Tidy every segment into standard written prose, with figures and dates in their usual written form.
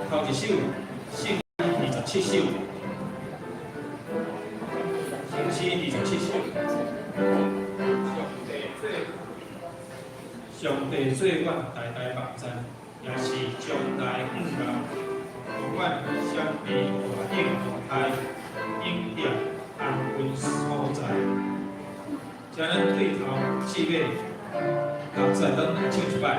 头一首圣诗27首，圣诗27首。上帝做阮代代望赞，也是将来五人，互阮相比大应同台，应验安稳所在。将咱对头四个同在咱来唱一摆来。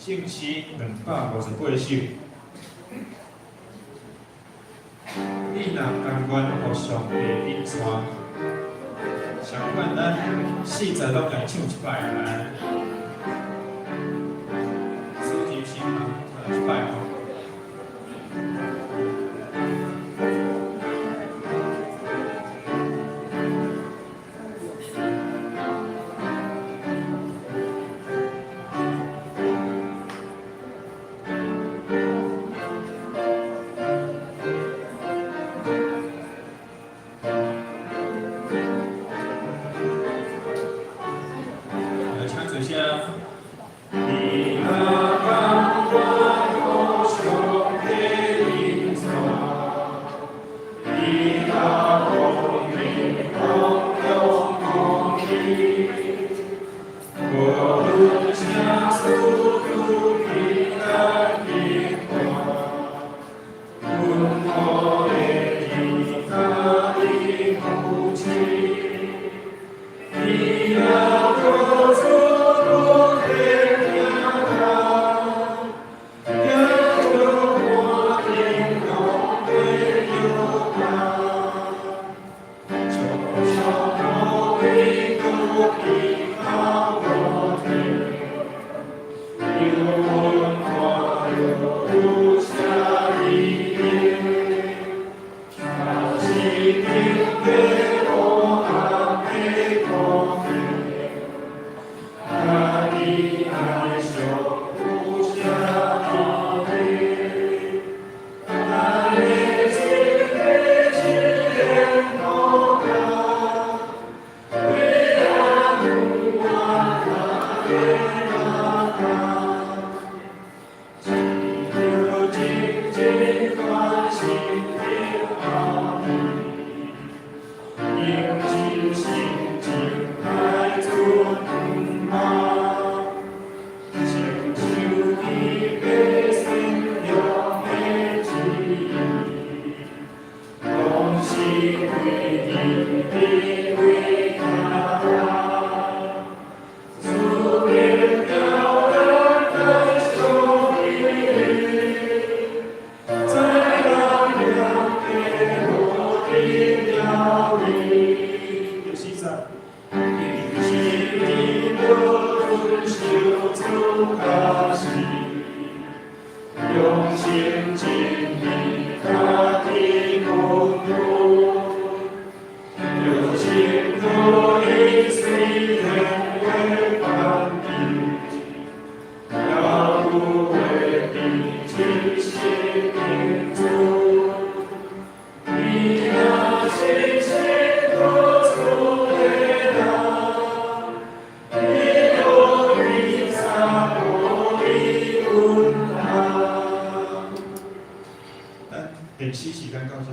圣诗258首，你若甘愿互上帝引传，相款咱40拢来唱一摆来，主题是来一摆吼。用心经历他的公路，有幸福的岁月为伴的，要不为的去心灵主，你那心心多出的那，你有你洒落的温暖。练习时间到这。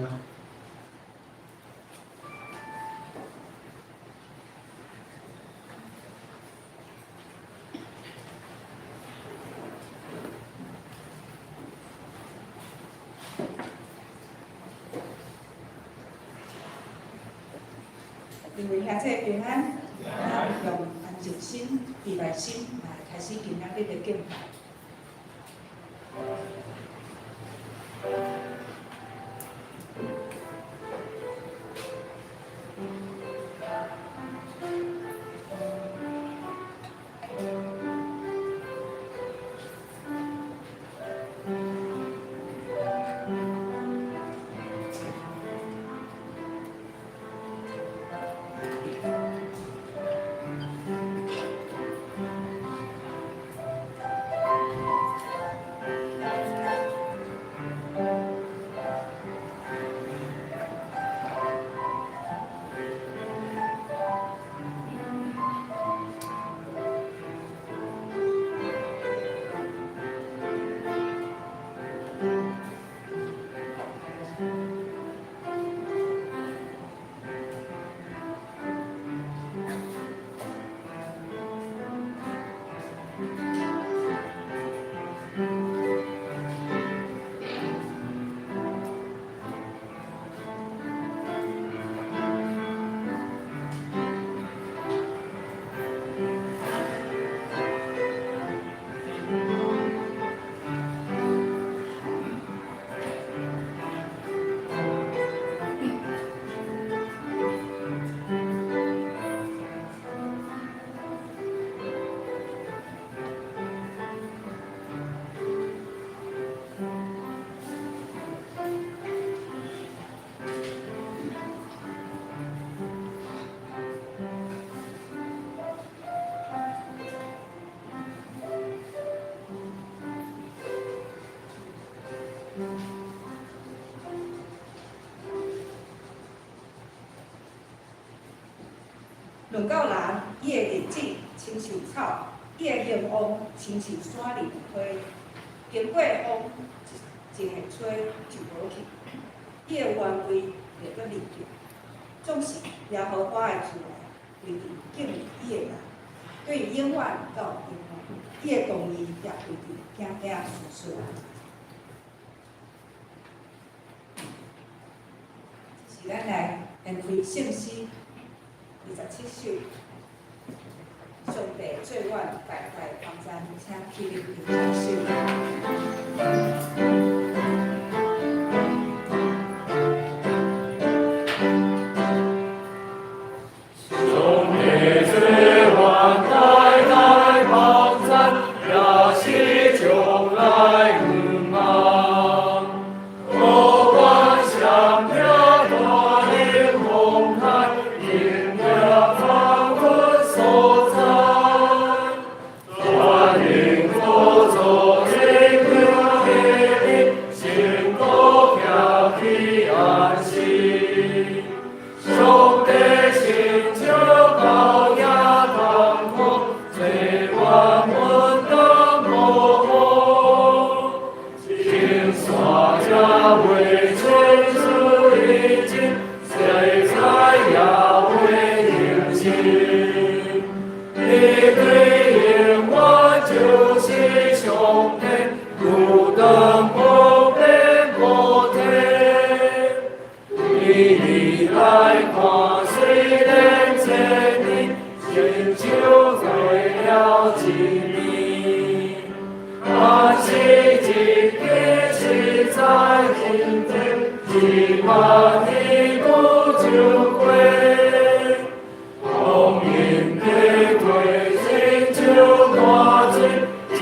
因为兄弟平安，咱用安静心、礼拜心来开始今仔日的敬拜。论到人，伊的日子亲像草，伊的形旺亲像山林花，经过风一下吹就无去，伊的原位袂阁离去，总是耶和华的厝内，为伫敬伊的人，对永远到永远，伊的公义也为伫行行顺顺。是咱来献开圣诗。27首，上帝最远代代同在，请起立唱首。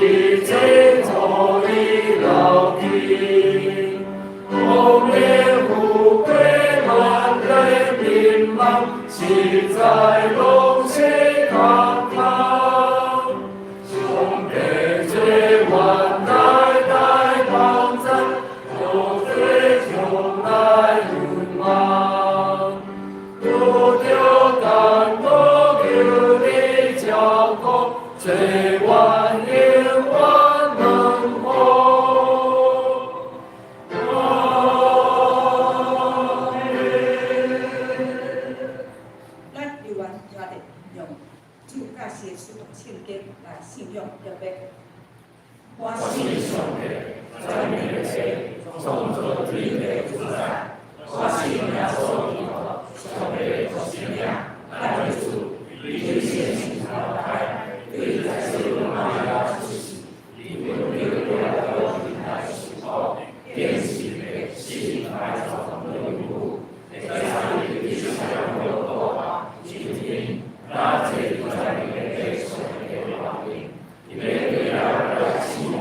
一起走一路。最万年万能后。咱台湾决定用主甲耶稣的圣经来信仰约伯。我是上帝，在你的前，创造天地自然。我是耶稣基督，上帝的信仰，爱主，你先行淘汰，对在世玛雅之时，你们流了的平台时候，变形的是埋藏的灵物，在上帝的思想有多大，今天那这在你的背上的王名，你们对了的希望。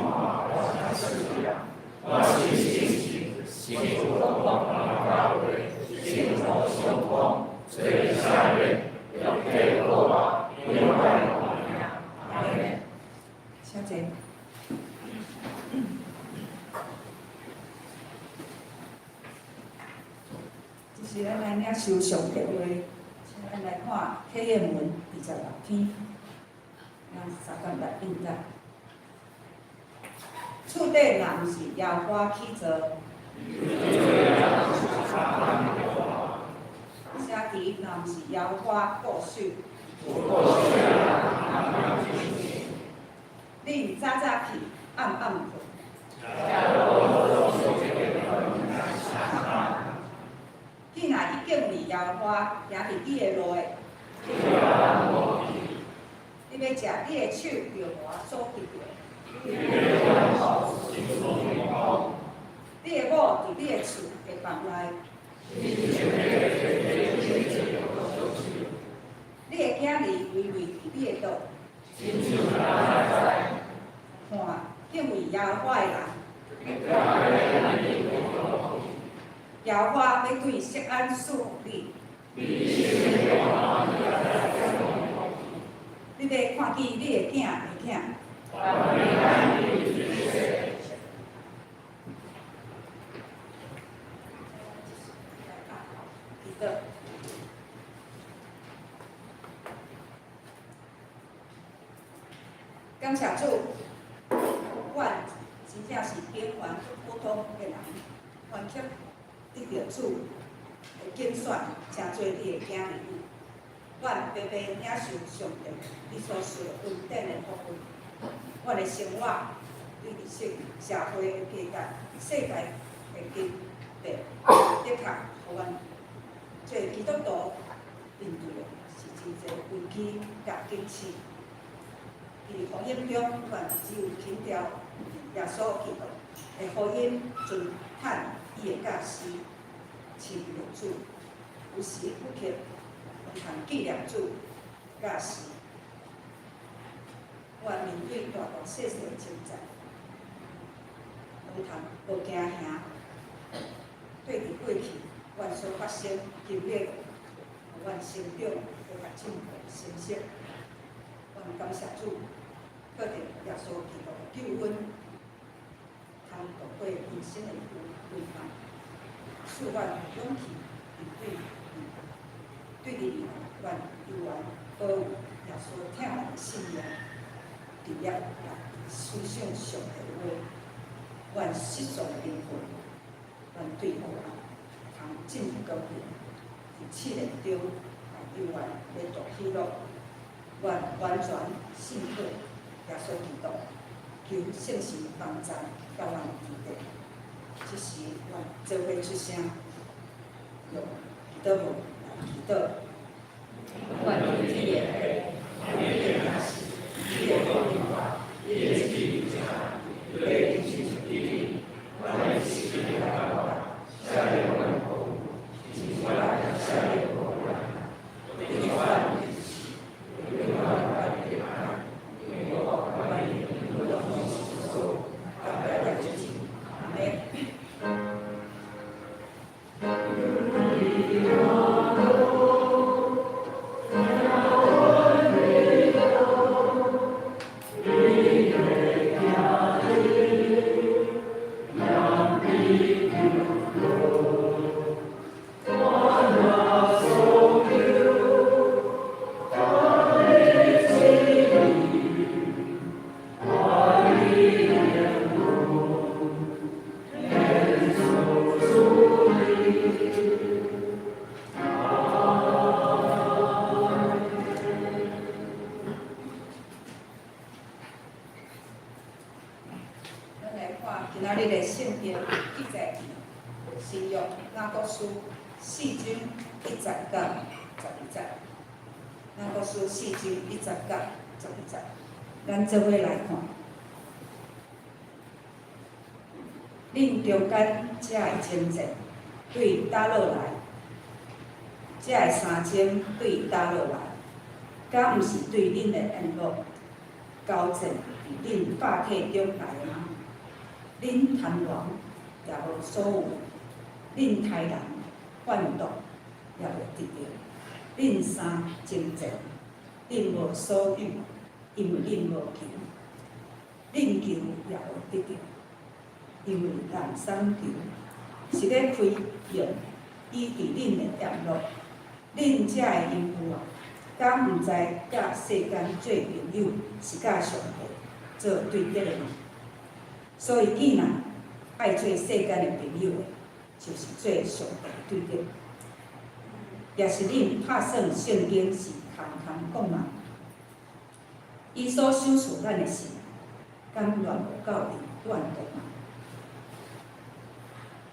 我是信心，幸福的光芒大卫，幸福的胸膛，最下面要给我吧，永远荣耀。阿门。小姐。就是咱来领受上帝话，咱来看《启示文》26篇，咱3到6应答。厝底若毋是耶和华起造，车蹄若毋是耶和华固守，你毋早早去，暗暗困。你若已经离耶和华，行伫你的路的，你要食你的手着我所得着。你的某伫你的厝的房内，你的囝儿微微伫你的桌。看，敬畏耶和华的人，耶和华要对锡安赐福你。你要看见你的囝的囝。感谢主，阮真正是平凡普通的人，愿却得到主的拣选，成做你的囝儿女。阮白白领受上帝你所赐的恩典的福分。阮的生活对日式社会的价值、世界的经济，的确，互阮做基督徒面对的是真侪危机甲警示。伫福音中，阮只有强调耶稣基督的福音尊坦伊的教师，亲入主，有时不刻，通纪念主教师。阮面对大大小小的挑战，通无惊吓。对伫过去，阮所发生经历，互阮成长会甲进步成熟。阮感谢主，靠着耶稣基督的救恩，通度过人生的困难，使阮有勇气面对日阮有缘保有耶稣疼爱的信仰。伫业内思想上帝的话，阮世俗的灵魂，阮对我通进步高远，伫试炼中有缘来度喜乐，阮完全信靠耶稣基督，求圣神帮助甲阮提点。这时，阮做伙出声，用祈祷文来祈祷。阮的天父，你的光华，也是你家，对你亲的地，我们是你的爸爸，下面问候，请过来下面过来，你饭你吃，你饭你ăn，你我欢迎你的同事做，大家的自己，阿门。今仔日的圣经记载新约那国书4章1节到12节，那国书4章1节到12节，咱做伙来看。恁中间遮个征战对倒落来，遮个三征对倒落来，敢毋是对恁的恩乐交战伫恁百体中来的吗？恁贪婪也无所有，恁杀人贩毒也无得着，恁三征战，恁无所有，因为恁无求，恁求也无得着。因为人生求是咧开用医治恁的业路，恁遮个因夫啊，敢毋知甲世间做朋友是甲上帝做对敌的吗？所以既然爱做世间的朋友的，就是做上帝对敌。也是恁拍算圣经是空讲嘛？伊所想属咱的事，敢乱无到伫乱动嘛？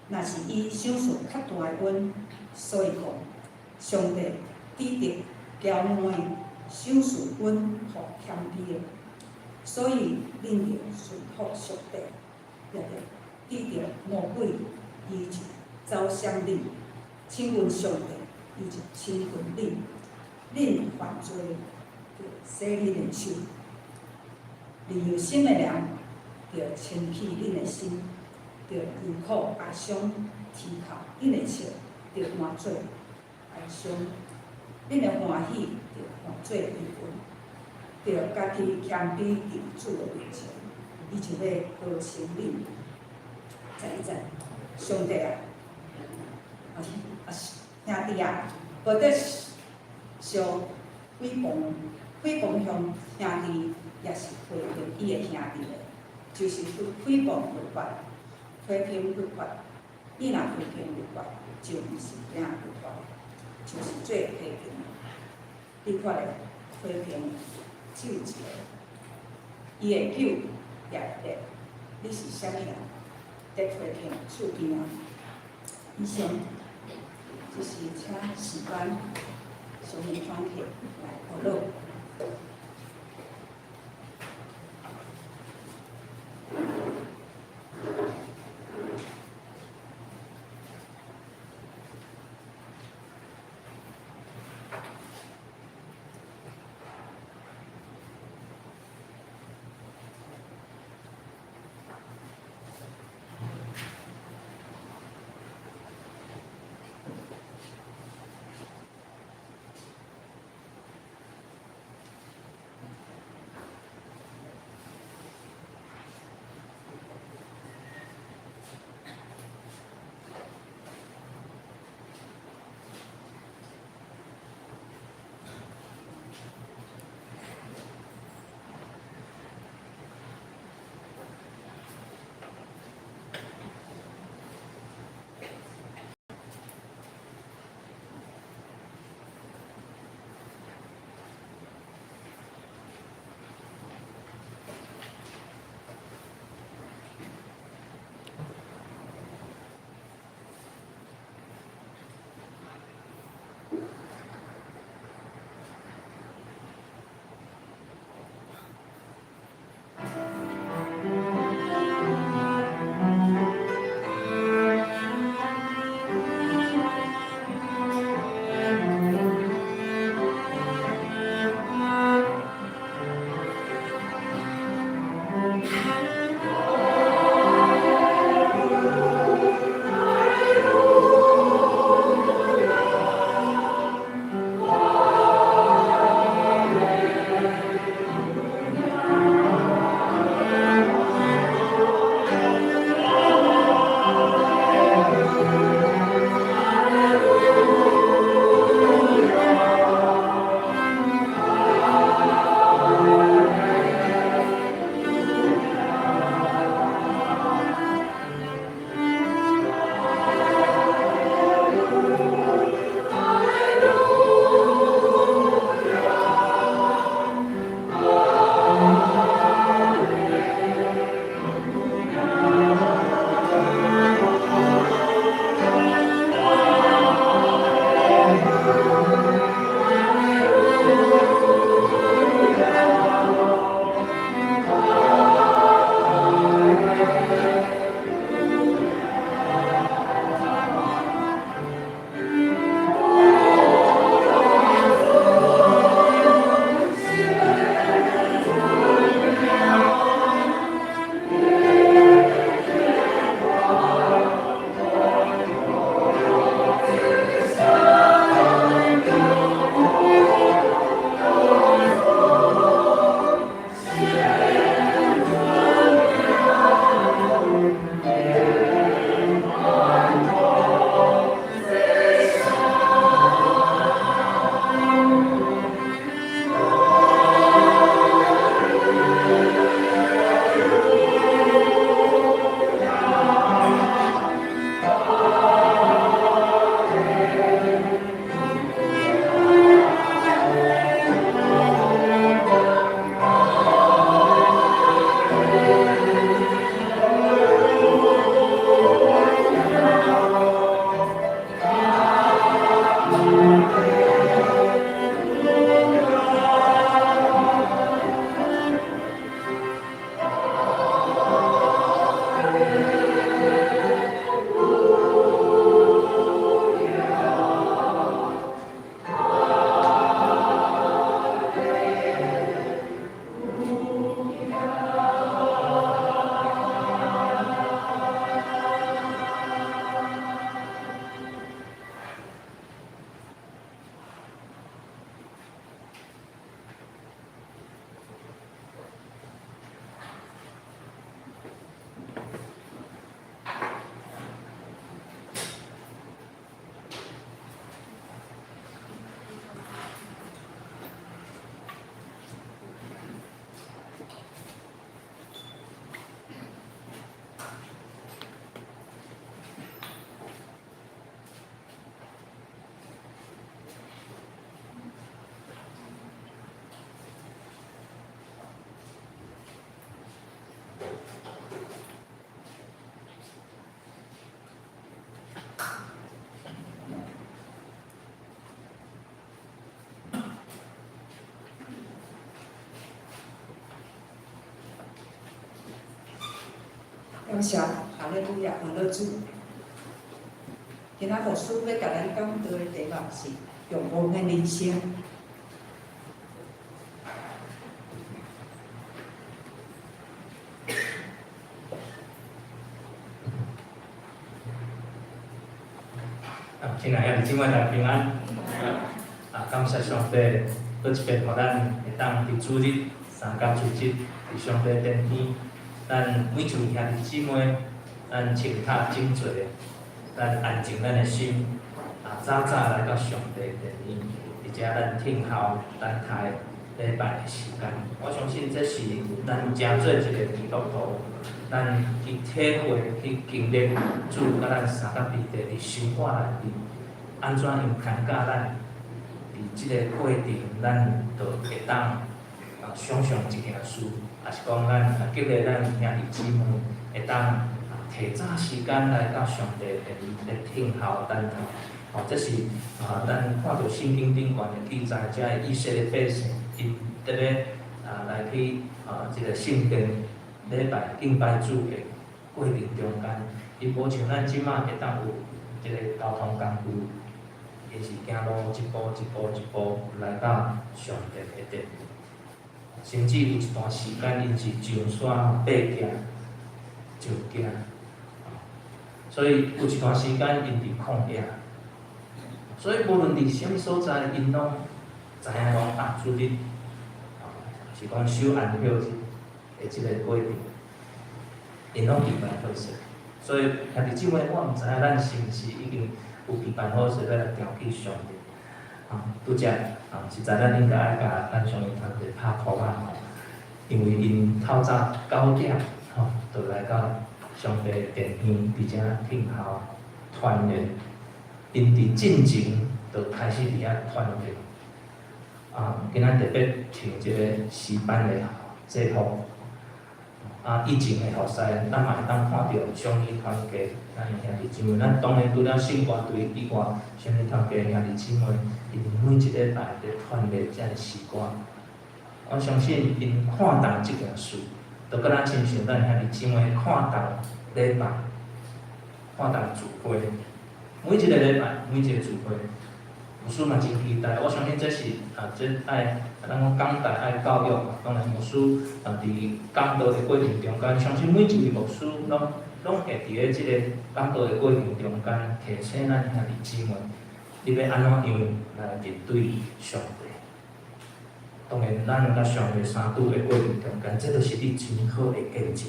若是伊想属较大的恩，所以讲上帝指定骄傲的想属恩互谦卑的，所以恁着顺服上帝，也着指定魔鬼，伊就走向恁；请问上帝，伊就亲近恁。恁犯罪，着洗恁的手；离有心的人，着清去恁的心。着忧苦哀伤，啼哭，恁的笑着换做哀伤；恁的欢喜着换做悲愤，着家己谦卑伫主的面前，伊就要高升恁。知知，上帝啊，兄弟啊，无得相诽谤向兄弟，也是批评伊的兄弟的，就是诽谤律法。批评律法，你若批评律法，就毋是领律法，就是做批评。你看咧，批评只有一个，伊的酒也会得，你是啥物人？在批评厝边啊？以上就是请时间小明团体来讨论。感谢哈利路亚，我乐主。今仔牧师要甲咱讲到的题目是用光的人生。亲爱的姊妹大家平安。感谢上帝，搁一遍互咱会当伫主日、三甲主日伫上帝殿边，咱每一位兄弟姊妹，咱穿塔整齐，咱安静咱的心，早早来到上帝殿边，而且咱听候等待礼拜的时间。我相信这是咱真做一个基督徒，咱去体会、去经历主甲咱三甲地地伫生活内面。安怎样牵教咱？伫即个过程，咱就会当想象一件事，也是讲咱激励咱兄弟姊妹会当提早时间来到上帝来听候等候。这是咱看到圣经顶悬的记载，遮以色列百姓因特别来去即个圣殿礼拜敬拜主的过程中间，伊无像咱即马会当有即个交通工具。伊是行路一步一步一步来到上帝的殿，甚至有一段时间，因是上山爬行、上行，所以有一段时间因伫旷野，所以无论伫什么所在，因拢知影讲主日，是讲守安息日的即个过程，因拢明白好势。所以兄弟姊妹，我毋知影咱是毋是已经。有备办好势要来调起上帝，拄则实在咱应该爱甲咱上帝团队拍鼓啊，因为因透早9点就来到上帝殿边，而且听候团练，因伫进前就开始伫遐团练。今仔特别请一个诗班的节目。以前的服侍，咱嘛会当看到上帝团契，咱兄弟姊妹，咱当然除了圣歌队以外，上帝团契兄弟姊妹，因每一礼拜咧团练遮个诗歌，我相信因看重即件事，就敢若亲像咱兄弟姊妹看重礼拜，看重聚会，每一个礼拜，每一个聚会，牧师嘛真期待，我相信这是这爱。咱讲讲台爱教育，当然牧师伫讲道的过程中间，相信每一位牧师拢会伫咧即个讲道的过程中间提醒咱兄弟姊妹，你要安怎样来面对上帝。当然，咱甲上帝相拄的过程中间，这都是你真好的见证。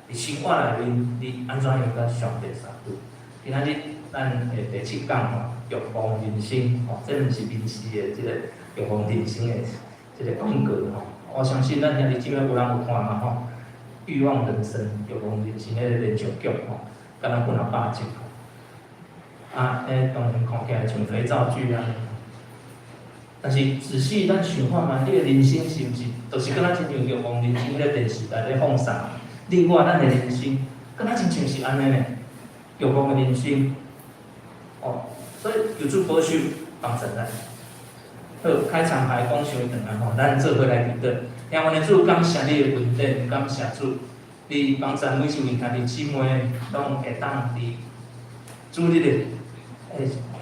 伫生活内面，你安怎样甲上帝相拄？今仔日咱的第7讲欲望人生，这毋是民视的即个。欲望人生的这个广告我相信咱兄弟姊妹有人有看嘛欲望人生、欲望人生迄个连续剧敢若本8集当然看起来像肥皂剧啊。但是仔细咱想看嘛，你的人生是毋是，就是敢若亲像欲望人生迄个电视台咧放送，你我咱的人生，敢若亲像是安尼呢？欲望的人生，所以求主保守帮助咱。好，开场白讲伤长啊咱做伙来祈祷。听阮的主，感谢你的恩典，感谢主，你帮助每一位兄弟姊妹，拢会当伫主日的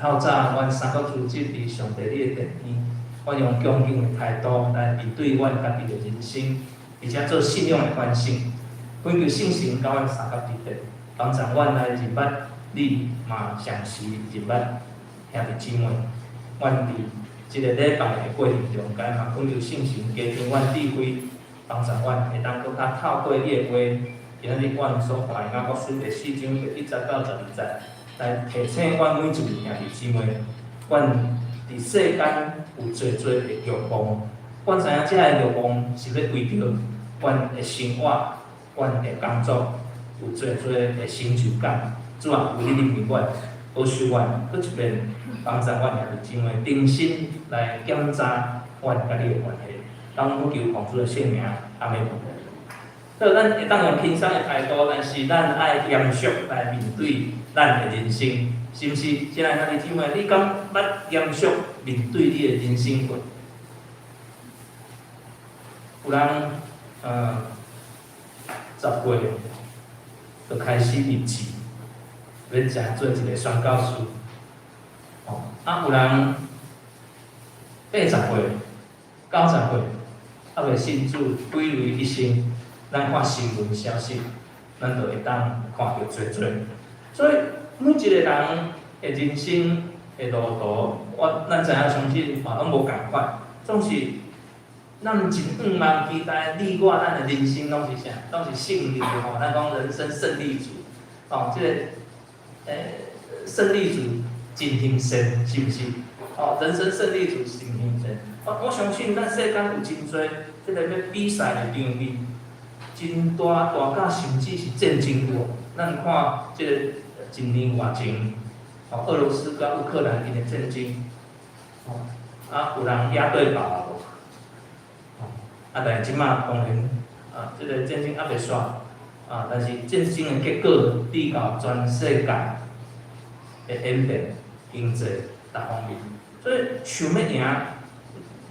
透早，阮3个主日伫上帝你的殿边，我用恭敬的态度来面对阮家己的人生，而且做信仰的反省，恳求圣神甲阮3个地地，帮助阮来认捌你嘛，常时认捌兄弟姊妹，阮伫即个礼拜的过程中间嘛，恳求圣神加添阮智慧，帮助阮会当搁较透过你的话，今仔日阮所看的雅各书第4章第1节到12节，来提醒阮每一位兄弟姊妹，阮伫世间有侪侪的欲望，阮知影遮个欲望是要为着阮的生活、阮的工作有侪侪的成就感，主啊，为你认阮，保守阮，搁一遍帮助阮兄弟姊妹定心来检查阮甲你的关系。当我求奉主的圣名，阿门。所以咱会当用轻松的态度，但是咱爱严肃来面对咱的人生，是毋是？亲爱兄弟姊妹，你敢捌严肃面对你的人生过？有人10岁就开始立志，要食做一个宣教师。哦，有人80岁、90岁，未信主，归类一生，咱看新闻消息，咱就会当看到多多。所以每一个人的人生的路途，咱知影相信嘛，拢无共款，总是咱真望期待你我咱的人生拢是啥？拢是胜利吼，咱讲人生胜利组，哦，这个胜利组真兴盛，是不是？哦，人生胜利组真兴盛。我相信咱世间有真多这个要比赛的场面，真大甲甚至是战争有。咱看这个一年外前，俄罗斯甲乌克兰因的战争，有人野对吧无？但是即马当然这个战争还未煞但是战争的结果比到全世界的演变、经济各方面，所以想要赢，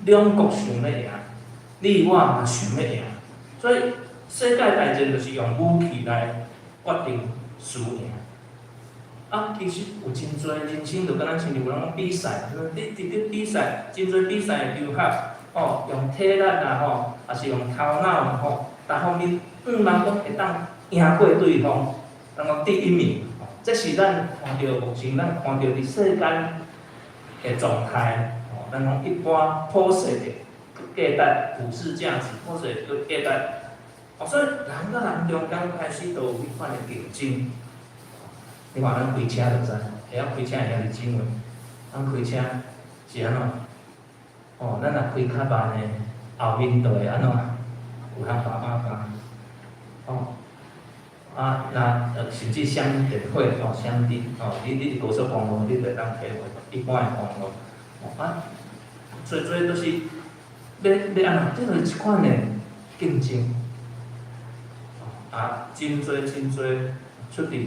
两国想要赢，你我嘛想要赢，所以世界大战就是用武器来决定输赢。其实有真多人生就敢若像有人讲比赛，你伫咧比赛，真多比赛的场合，用体力也是用头脑各方面，望讲会当赢过对方，当讲第一名。这是咱看到目前咱看到伫世间的状态，咱讲一般普世的价值、普世价值、普世的价值，所以人甲人中间开始都有迄款的竞争。你看咱开车就知，会晓开车的兄弟姊妹，咱开车是安怎？咱若开较慢的，后面就会安怎？有通叭叭叭。那甚至闪电火闪电你高速公路你袂当开一般的公路，最多都是要安怎？这就是一款的竞争，真多出伫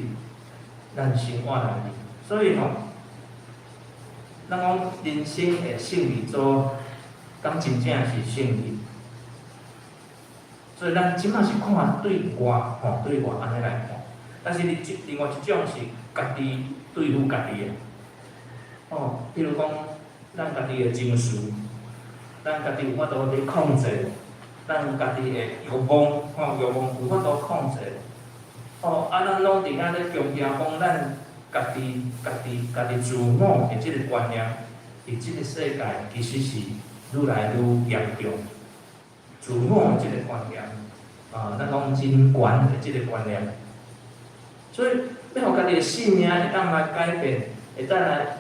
咱生活内面，所以咱讲人生的胜利组，敢真正是胜利。所以咱即摆是看对外安尼来看，但是另外一种是家己对付家己的。比如讲，咱家己的情绪，咱家己有法度去控制，咱家己的欲望，欲望有法度控制。咱拢伫遐咧强调讲，咱家己自我的即个观念，伫即个世界其实是愈来愈严重。自我的即个观念，咱讲人权的即个观念，所以要互家己的性命会当来改变，会当来，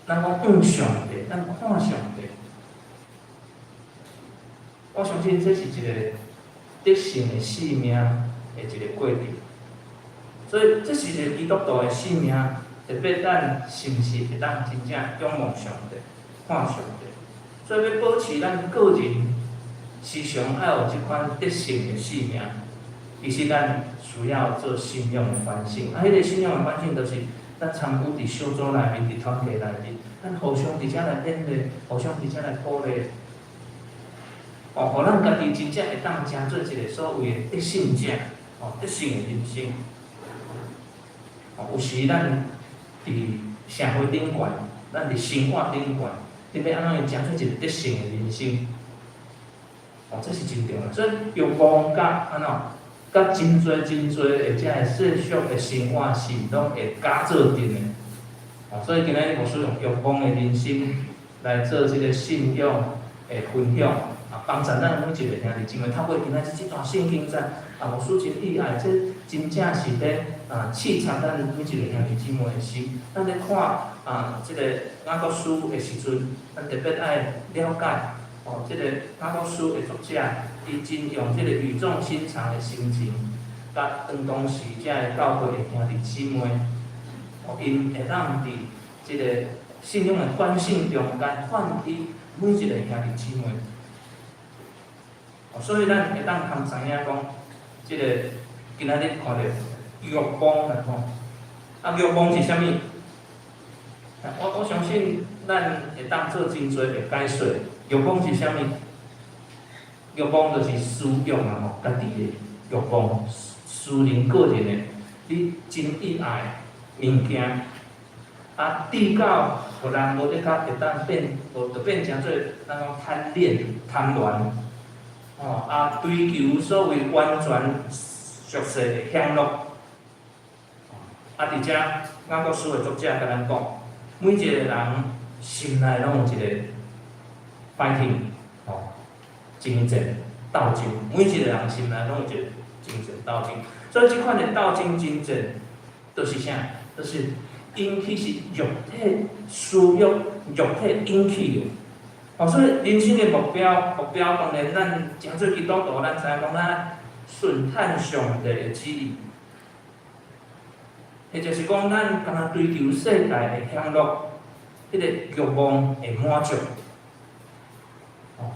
咱讲向上帝，咱看上帝。我相信这是一个得胜的性命的一个过程。所以这是一个基督徒的性命，特别咱是毋是会当真正仰望上帝、看上帝。所以要保持咱个人时常要有即款得胜的性命，其实咱需要做信仰的反省。迄个信仰的反省，就是咱参与伫小组内面、伫团体内面，咱互相伫遮来勉励，互相伫遮来鼓励，互咱家己真正会当成做一个所谓的得胜者，得胜的人生。有时咱伫社会顶悬，咱伫生活顶悬，你要安怎去成做一个得胜的人生？这是真重要。所以欲望甲安怎，甲真多，而且世俗的生活是拢会加做阵的。所以今日牧师用欲望的人生来做这个信仰的分享，帮助咱每一个兄弟姊妹。透过今仔日这段圣经在，牧师真厉害，这真正是咧刺激咱每一个兄弟姊妹的心。咱咧看这个雅各书的时阵，咱特别爱了解。这个雅各书的作者，伊真用这个语重心长的心情，甲当时遮个教会的兄弟姊妹，因会当伫这个信仰的反省中间唤起每一个兄弟姊妹。所以咱会当通知影讲，这个今仔日看到欲望来看，欲望是啥物？我相信咱会当做真多的解说。欲望是啥物？欲望就是私欲家己的欲望，私人个人的你真意爱物件，啊，低到互人无得较会当变，就变成做咱讲贪恋、贪恋，啊，追求所谓完全俗世的享乐。啊，而且雅各书的作者甲咱讲，每一个人心内拢有一个 fighting， 争战、斗争，每一个人心内拢有一个争战、斗争。所以即款的斗争、争战，就是啥？就是引起是肉体私欲、肉体引起的。所以人生的目标当然咱诚做基督徒，咱知影讲咱顺探上帝的旨意。也就是讲，咱敢若追求世界的享乐，迄个欲望会满足。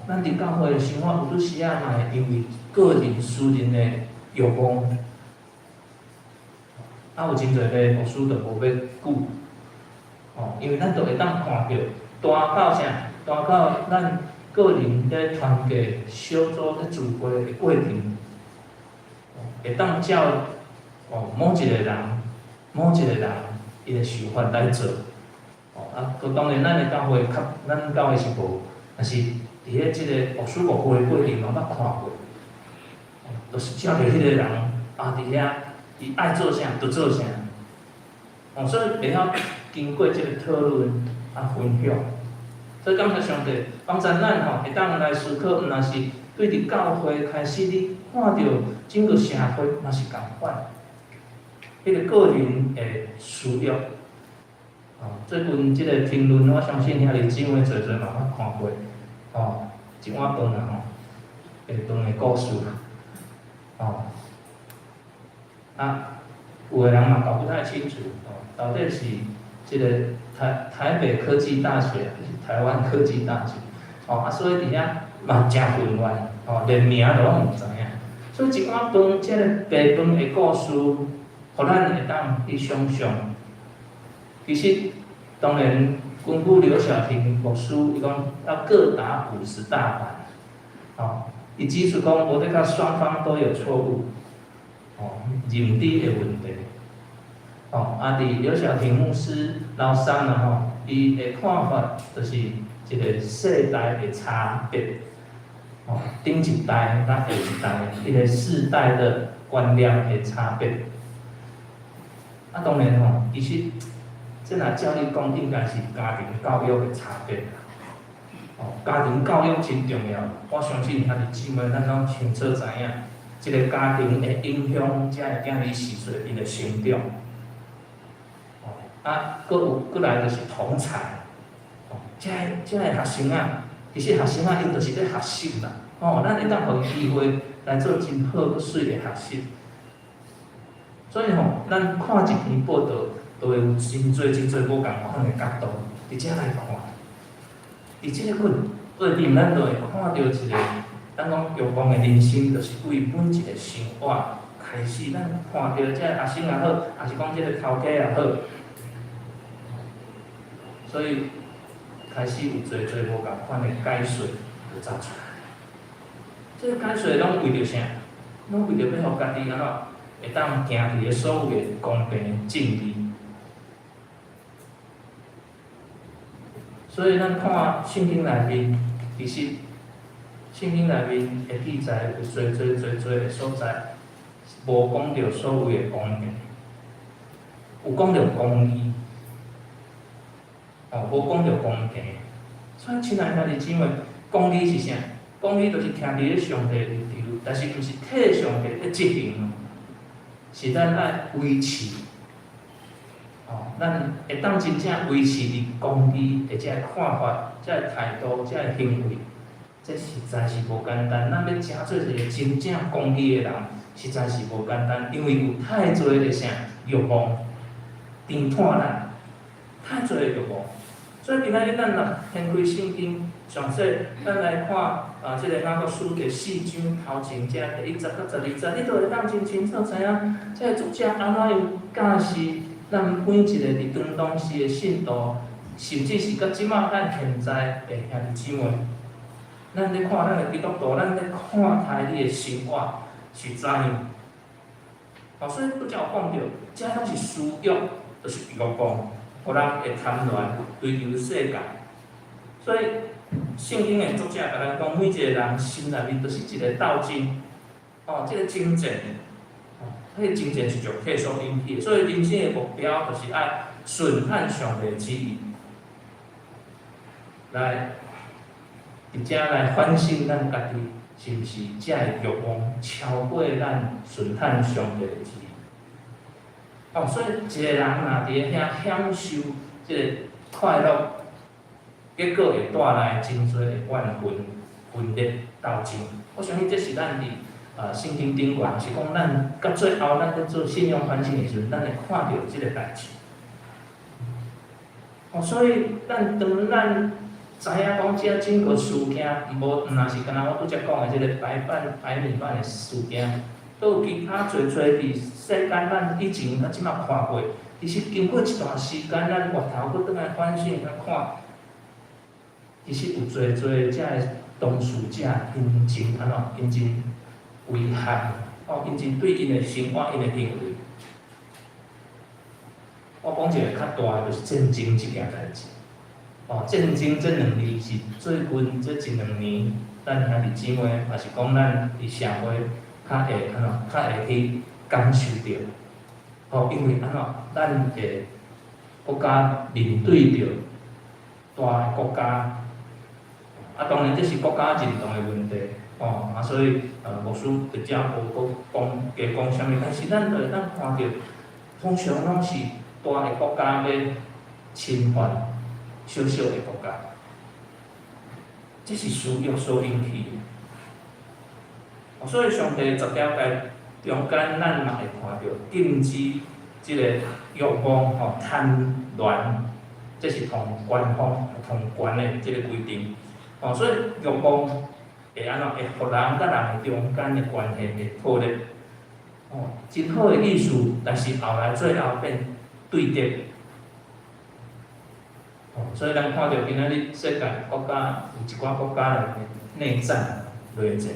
咱伫教会的生活，有拄时啊，嘛会因为个人私人的欲望，有真侪个牧师就无要顾，因为咱就会当看到大到啥，大到咱个人咧团结小组咧聚会的过程，会当照某一个人。伊的想法来做，当然咱的教会咱教会是无，但是伫咧即个牧师牧会的过程，嘛捌看过，就是照着迄个人伫遐，伊爱做啥就做啥，所以会晓经过即个讨论分享，所以感谢上帝，帮助咱会当来思考，毋但是对伫教会开始，你看到整个社会嘛是共款。迄个个人的需要，最近即个评论，我相信遐个姊妹侪侪嘛捌看过，一碗饭啊，下饭的故事，有的人嘛搞不太清楚，到底是即个台北科技大学还是台湾科技大学，所以伫遐嘛真混乱，连名都拢毋知影，所以一碗饭，即个白饭的故事。互咱会当去想象，其实当然，根据刘晓婷牧师伊讲要各打50大板，伊指出讲无得甲双方都有错误，认知的问题，伫刘晓婷牧师老三啦伊的看法就是一个世代的差别，顶一代甲下一代，一个世代的观念的差别。当然其实这若照你讲，应该是家庭教育的差别啦。家庭教育真重要，我相信兄弟姊妹咱拢清楚知影，一个家庭会影响遮个囝儿4岁伊的成长。搁来就是同才，遮个学生啊，其实学生因就是咧学习啦。咱会当互伊机会来做真好搁水的学习。所以咱看一篇报道，都会有真侪无共款的角度，伫遮来看。伫即个过程，咱就会看到一个，咱讲欲望的人生，就是为每一个生活开始，咱看到这学生也好，还是讲这个头家也好，所以开始有侪无共款的解说就走出来。这个解说拢为着啥？拢为着要互家己安怎？会当行伫个所有的公平正义，所以咱看圣经内面，其实圣经内面会记载有侪的所在，无讲到所有的公平，有讲到公义，无讲到公平。所以亲爱兄弟姊妹，公义是啥？公义就是徛伫咧上帝的里头，但是毋是替上帝咧执行。是咱爱维持，咱会当真正维持伫公义的这个看法、这个态度、这个行为，这实在是无简单。咱要成做一个真正公义的人，实在是无简单，因为有太多的啥欲望填破咱，太多的欲望。所以今仔日咱若掀开圣经，详细咱来看。这个雅各书的4章头前遮第1节到12节，你都会当真清楚知影，这个作者安怎样教示咱每一个伫当时的信徒，甚至是到即马咱现在的兄弟姊妹，咱咧看咱的基督徒，咱咧看待你的生活是怎样？所以拄则有讲到，这拢是私欲，就是欲望，互人会贪恋追求世界。所以圣经的作者甲咱讲，每一个人心内面都是一个斗争，这个争战，迄个争战是从体所引起的。所以人生的目标就是爱顺按上帝的旨意，来，伫遮来反省咱家己是毋是遮的欲望超过咱顺按上帝的旨意。所以一个人若伫遐享受即个快乐，结果会带来真侪的怨恨、分裂、斗争。我相信这是咱伫圣经顶悬，是讲咱到最后咱在做信仰反省的时阵，咱会看到即个代志。所以当咱知影讲遮整个事件，无若是敢若我拄则讲的即个白米饭的事件，都有其他侪伫世间咱以前咱即马看过。其实经过一段时间，咱回头佫倒来反省看，其实有侪遮的当事者因真安怎，因真危害，因真对因的生活、因的行为。我讲一个较大的，就是战争即件代志。战争这两字是最近这一两年，咱兄弟姊妹，也是讲咱伫社会较会去感受到。因为咱的国家面对着大的国家，当然这是国家认同的问题。所以牧师直接无加讲啥物，但是咱看到，通常拢是大的国家要侵犯小小的国家，这是私欲所引起的。所以上帝十条诫中间，咱嘛会看到禁止即个欲望、贪恋，这是同官方同权的即个规定。所以欲望会会互人甲人中间的关系会破裂。真好的意思，但是后来最后变对立。所以咱看到今仔日世界国家有一寡国家的内战、内战，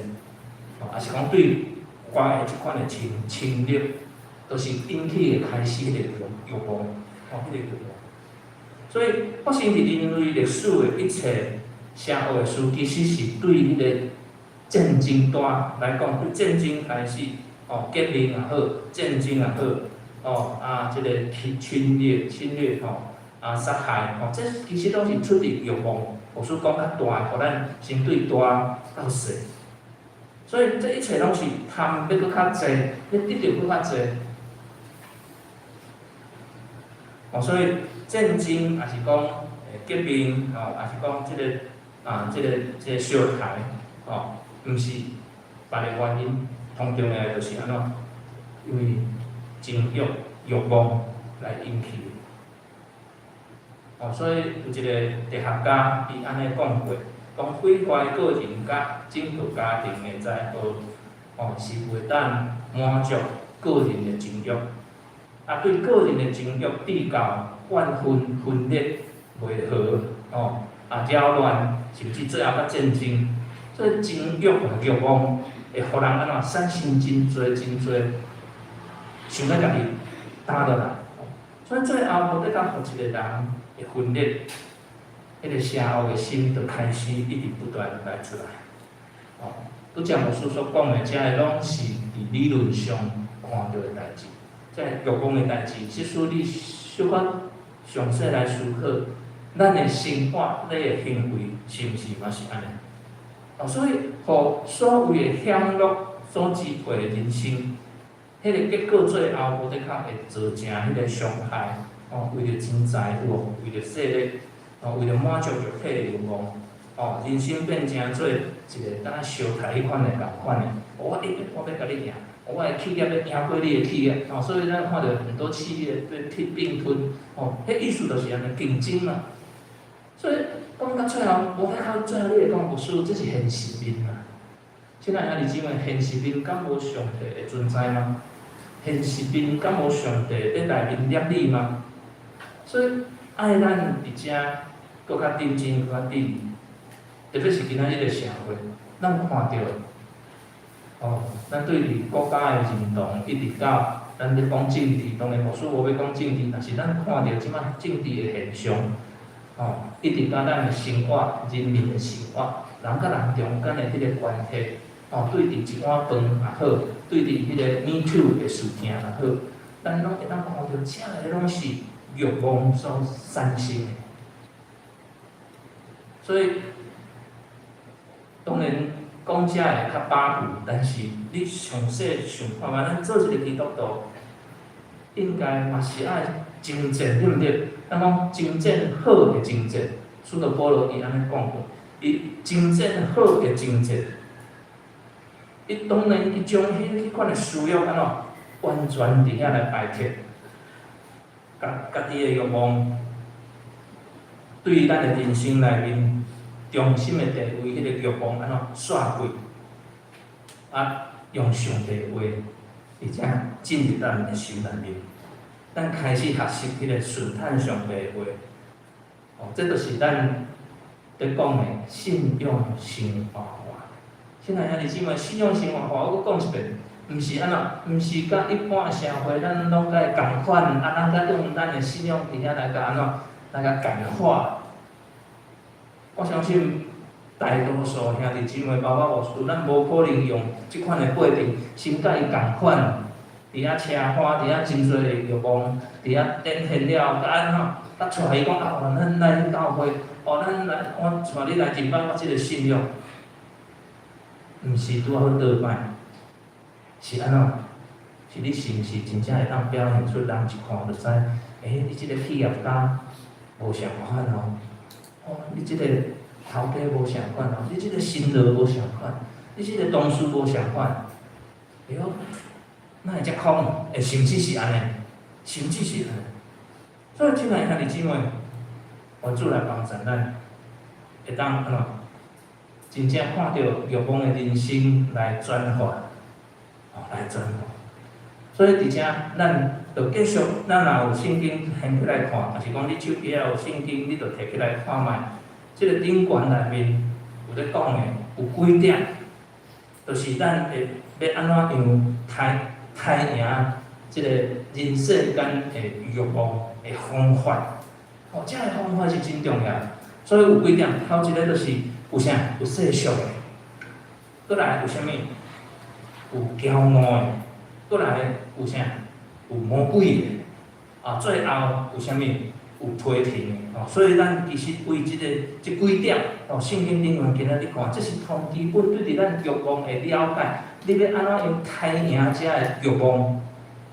也是讲对外的即款的侵略，都是引起的开始迄个欲望，迄个欲望。所以发生伫人类历史的一切社会的事，其实是对迄个战争端来讲，对战争开始，革命也好，战争也好，即个侵略杀害，这其实拢是出于欲望。我说讲较大，互咱相对大到细。所以这一切拢是贪要搁较济，要得到搁较济。所以战争也是讲革命，也是讲即个烧台，毋是别个原因，通常的就是安怎？因为情欲、欲望来引起。所以有一个哲学家，伊安尼讲过，讲毁坏个人甲整个家庭的灾祸，是袂当满足个人的情欲，对个人的情欲比较怨恨、分裂、袂和，扰乱，甚至最后甲战争。所以情欲欲望会互人安怎产生真侪，想要家己打落来。所以最后无得讲，互一个人会分裂，迄个社会的心就开始一直不断来出来。拄则牧师所讲的，遮个拢是伫理论上看到的代志，即欲望的代志。即使你小可详细来思考，咱的生活、咱的行为是毋是嘛是安尼？所以，互所有的享乐所支配的人生，迄个结果最后无得较会造成迄个伤害。为了钱财富，为了势力，为了满足肉体的欲望，人生变成做一个敢若烧台迄款的共款的。我要甲你赢，我的企业要赢过你的企业。所以咱看到很多企业被并吞，迄意思就是安尼竞争嘛。所以讲到最后，无得到最后，你会讲牧师，这是现实面嘛？现在兄弟姊妹，现实面敢无上帝的存在吗？现实面敢无上帝在内面业力吗？所以爱咱伫遮搁较认真，搁较注意，特别是今仔日个社会，咱看到，咱对于国家的认同，一直到咱咧讲政治，当然无说无要讲政治，但是咱看到即摆政治的现象，一直甲咱的生活、人民的生活、人甲人中间的迄个关系，对伫一碗饭也好，对伫迄个 Me Too 的事件也好，咱拢会当看到，这个拢是欲望所产生的。所以，当然讲这会较巴糊，但是你详细想看觅，咱做一个基督徒，应该嘛是爱精进，对毋对？咱讲精进好的精进，使徒保罗伊安尼讲过，伊精进好的精进，伊当然伊将迄款的需要安怎完全伫遐来摆脱，家己的欲望，对咱的人生内面中心的地位，迄个欲望安怎刷过，用上帝的话，而且进入咱的心内面。咱开始学习迄个顺探上帝的话，这就是咱咧讲的信用生活化。亲爱兄弟姊妹，信用生活化，我讲一遍，毋是安怎，毋是甲一般社会咱拢甲伊共款，咱甲用咱的信用伫遐来甲安怎，来甲简化。我相信大多数兄弟姊妹，包括牧师，咱无可能用即款的过程，先甲伊共款。伫遐车花，伫遐真侪的欲望，伫遐展现了，甲安怎？甲带伊讲咱来教会，咱来，我带你来认识我即个信仰，毋是拄好倒摆，是安怎？是你是毋是真正会当表现出人一看就知？你即个企业家无相款你即个头家无相款你即个新郎无相款，你即个同事无相款，哪会遮空？甚至是安尼，甚至是安尼。所以，亲爱兄弟姊妹，我主来帮助咱，会当安怎？真正看到欲望的人生来转换，来转换。所以，伫遮咱就继续，咱若有圣经掀起来看，也是讲你手机也有圣经，你就摕起来看卖。即个顶悬内面有咧讲的，有几点，就是咱会要安怎样太赢即个人世间的欲望的方法，这个方法是真重要。所以有几点，头一个就是有啥？有世俗的，搁来有啥物？有骄傲的，搁来有啥？有魔鬼的，最后有啥物？有批评的。所以咱其实为即几点，圣经顶面今仔日看，这是从基本对伫咱欲望的了解。你要安怎样太赢遮个欲望，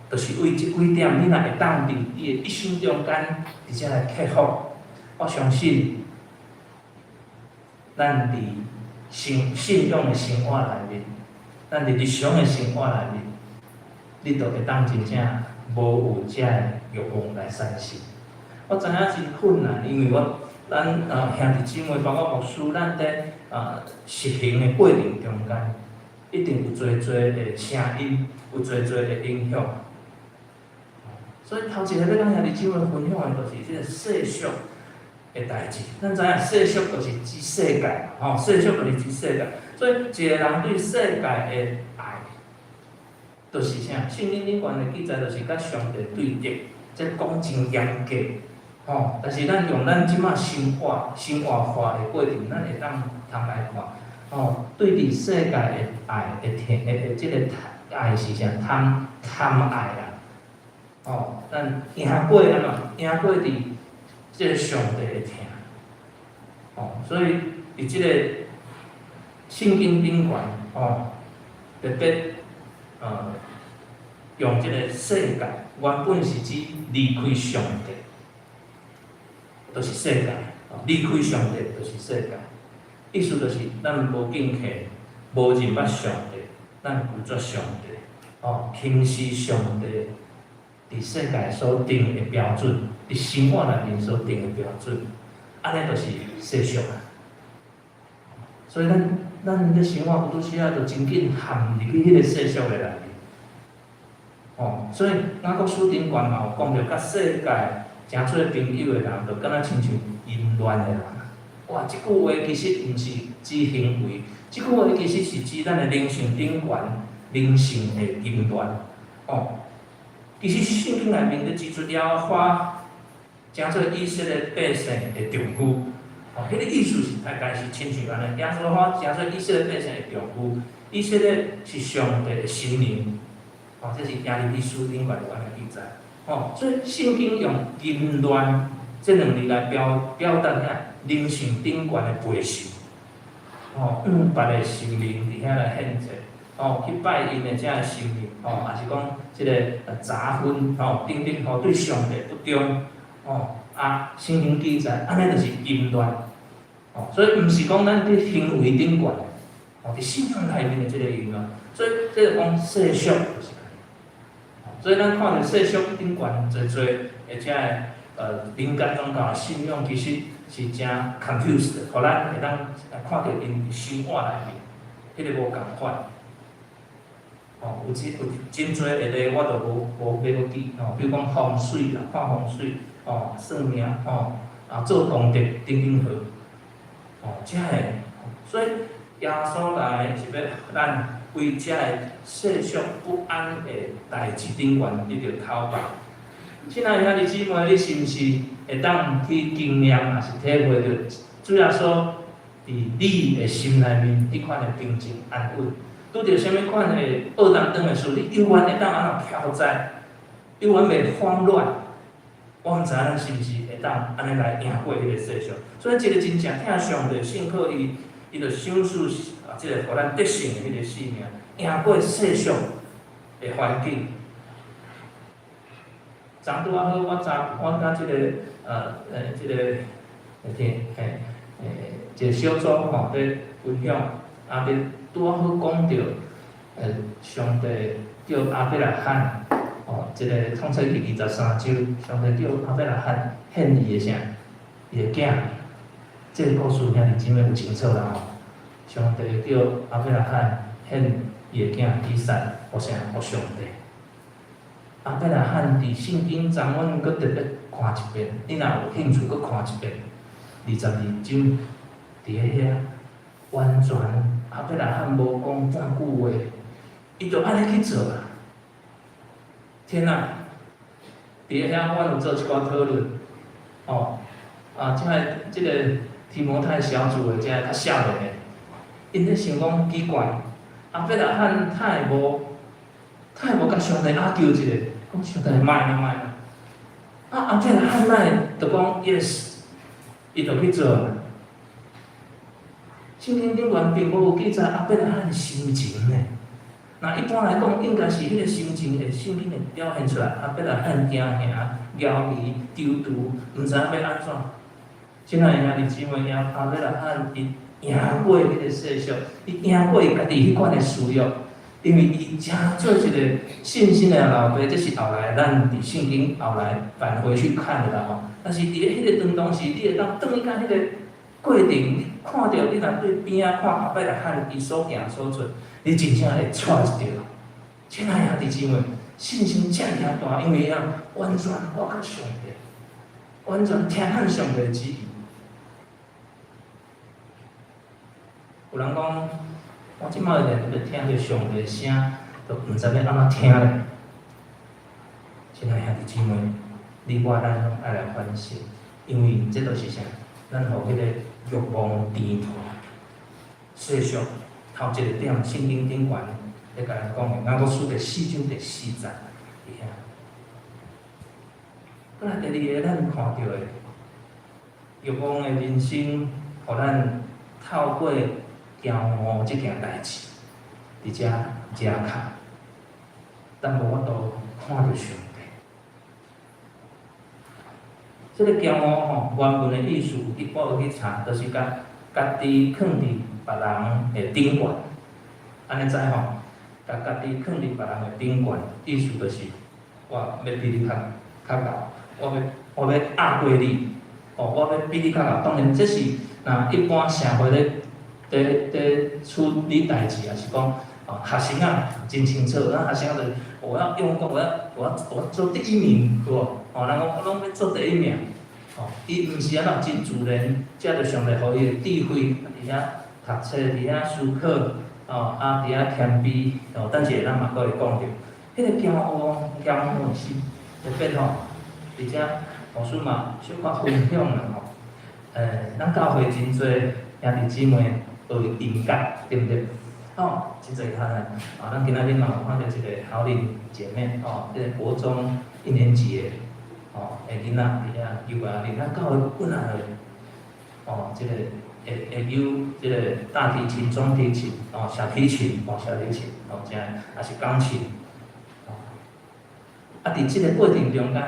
就是为即几点，你若会当伫你的一生中间，伫遮来克服。我相信，咱伫信仰的生活内面，咱伫日常的生活内面，你就会当真正无有遮个欲望来产生。我知影真困难，因为咱兄弟姊妹，包括牧师，咱伫实行的过程中间。一定有侪的声音，有侪的影响。所以头一个要甲兄弟姊妹分享的，就是即个世俗的代志。咱知影世俗就是指世界嘛，世俗就是指世界。所以一个人对世界的爱，就是啥？圣经顶悬的记载，就是甲上帝对敌，即讲真严格。但是咱用咱即马生活化的过程，咱会当通来看。对伫世界的爱的即个爱是啥？贪爱啦。咱赢过安怎？赢过伫即个上帝的疼。所以伫即个圣经顶悬，特别用即个世界，原本是指离开上帝，就是世界。离开上帝就是世界。意思就是，咱无敬虔，无认捌上帝，咱拒绝上帝，轻视上帝伫世界所定的标准，伫生活内面所定的标准，安尼就是世俗啊。所以咱咧生活有拄时啊，就真紧陷入去迄个世俗的内面。所以雅各书顶悬嘛有讲着，甲世界诚做朋友的人，就敢若亲像淫乱的人。哇！即句话其实毋是指行为，即句话其实是指咱的灵性顶悬、灵性的淫乱。其实圣经内面咧指出了花，诚做以色列百姓的丈夫。哦，迄个意思是大概是亲像安尼，耶稣花诚做以色列百姓的丈夫，以色列是上帝的心灵。哦，这是亚利比书顶管有安尼记载。哦，所以圣经用淫乱这两字来表达遐灵性顶悬的背受。哦，别个神明伫遐来献祭。哦，去拜因的遮个神明，哦，也是讲即个杂婚，哦，等等，哦，对上帝不忠，哦，圣经记载，安尼就是淫乱，哦，所以毋是讲咱伫行为顶悬，哦，伫信仰内面的即个淫乱，所以即个讲世俗，所以咱看着世俗顶悬侪侪，而且民间宗教信仰其实是真 confused， 互咱会当看到因生活内面，迄个无共款。哦，有真侪个例，我就无要搁记哦，比如讲风水啦，看风水，哦，算命，哦，做功德等等好，哦，遮个，所以耶稣来是要咱为遮个世俗不安的代志顶悬你着讨白。亲爱的兄弟姊妹，你是毋是会当去经验，也是体会着主耶稣伫你的心内面迄款的平静安稳？拄着啥物款的恶当当的事，你永远会当安怎挑战，永远袂慌乱。我毋知咱是毋是会当安尼来赢过迄个世俗。所以，一个真正听上帝信靠伊着享受即个互咱得胜的迄个性命，赢过世俗的环境。昨拄啊好，我甲即个即个一个小组吼咧分享，咧。拄啊好讲到，上帝叫亚伯拉罕，哦，即个创世记23章，上帝叫亚伯拉罕献伊的啥，伊的囝。这个故事兄弟姊妹有清楚啦吼。上帝叫亚伯拉罕献伊的囝以撒，互啥？互上帝。亚伯拉罕伫圣经中，阮搁特别看一遍，你若有兴趣搁看一遍。22章伫遐完全。亚伯拉罕无讲半句话，伊就安尼去做啊！天啊！伫遐，阮有做一寡讨论，哦，即个提摩太小组的遮较少年的，因咧想讲奇怪，亚伯拉罕他会无甲上帝求一个，讲上帝莫啦。亚伯拉罕会就讲 yes， 伊就去做啊。圣经顶悬并无有记载亚伯拉罕的心情呢。那一般来讲，应该是迄个心情会圣经会表现出来。亚伯拉罕惊吓、犹豫、丢除，毋知要安怎。亲爱的兄弟姊妹，亚伯拉罕伊赢过迄个世俗，伊赢过伊家己迄款的需要，因为伊真做一个信心的老爸，这是后来咱伫圣经后来返回去看的啦吼。但是伫迄个当时，你会当转去看迄个过程，你看到你若对边仔看亚伯拉罕伊所行所做，你真正会踹一条。亲爱的兄弟姊妹，信心遮尔大，因为要完全我甲上帝，完全听向上帝的旨意。有人讲，我即摆连要听着上帝的声，都毋知要安怎听咧。亲爱的兄弟姊妹，你我咱拢爱来反省，因为这都是啥？咱互迄个欲望颠倒，世俗头一个点，圣经顶悬咧甲咱讲的，雅各书第4章第4节伫遐。过来第二个，咱看到的欲望的人生，互咱透过骄傲这件代志，伫遮遮卡，咱无法度看到上帝。这个骄傲吼，原文的意思，我有去查，就是家己放伫别人的顶悬，安尼知吼？家己放伫别人的顶悬，意思就是我要比你较高，我要压过你，哦，我要比你较高。当然，这是那一般社会咧处理代志，也是讲学生啊真清楚，学生就我要用功，我要做第一名，对无？人讲我拢要做第一名。伊毋是安怎真自然，遮着上帝互伊的智慧，伫遐读册，伫遐思考，伫遐谦卑，等一下咱嘛阁会讲着。迄个骄傲的心，特别吼，而且老师嘛小可分享啦吼。咱教会真侪兄弟姊妹学音乐，对不对？真侪他呢。咱今仔日嘛有看到一个好邻姐妹，迄个国中1年级的，的囡仔伫遐游啊哩，咱教会本来就，这个会有这个大提琴、中提琴、小提琴、小提琴，这样也是钢琴。伫即个过程中间，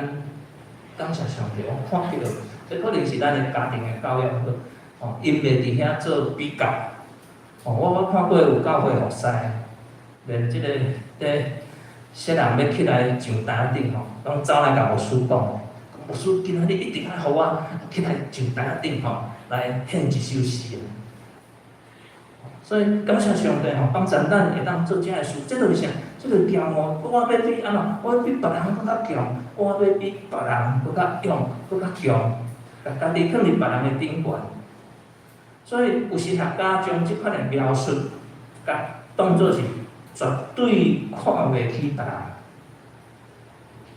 感谢上帝，我看到，这可能是咱的家庭的教育好，因袂伫遐做比较。我看过有教会学师，连即个小人要起来上台顶拢走来甲牧师讲，牧师今仔日一定要互我起来上台顶来献一首诗。所以感谢上帝帮助咱会当做这个事，这就是啥？这个骄傲，我要比安怎？我要比别人搁较强，我要比别人搁较勇，搁较强，甲家己放伫别人的顶悬。所以有时学家将即款的描述，甲当作是绝对看袂起别人。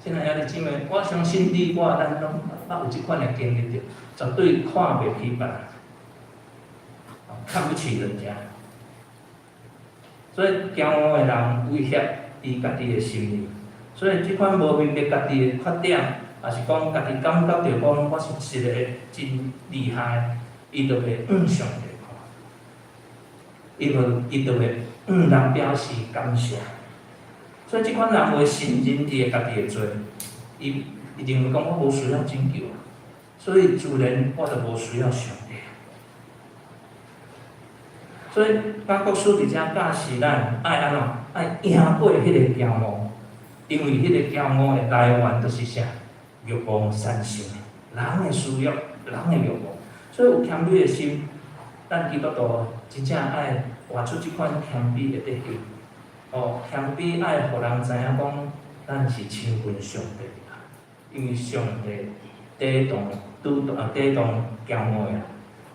亲爱兄弟姊妹，我相信你我咱拢捌有即款的经历着，绝对看袂起别人，看不起人家。所以骄傲的人威胁伊家己的心灵，所以即款无明白家己的缺点，也是讲家己感觉着讲我是一个真厉害，伊就会上帝看，伊就会人表示感谢。所以即款人会承认伊的家己的罪，伊认为讲我无需要拯救，所以自然我就无需要上帝。所以雅各书伫遮教示咱爱安怎？爱赢过迄个骄傲，因为迄个骄傲的来源就是啥？欲望产生的，人的需要，人的欲望。所以有谦卑的心，咱基督徒真正爱活出即款谦卑的德行。谦卑爱互人知影讲，咱是亲近上帝的，因为上帝抵挡骄傲的人，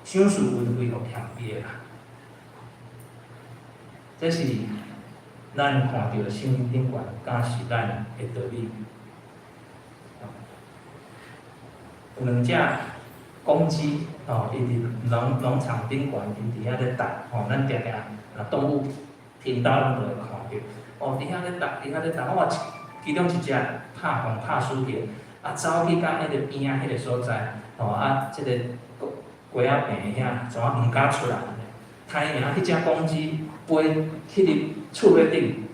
赏赐恩惠互谦卑的人。这是咱看到的圣经顶悬，教示咱的道理。有两只公鸡，伊伫农场顶悬，伊伫遐咧踏，咱常常动物听到咱就会看到，伫遐咧踏，我其中一只拍输去，走去到迄个边迄个所在，即个鸡仔病遐，怎啊毋敢出来？太阳迄只公鸡飞去入厝尾顶，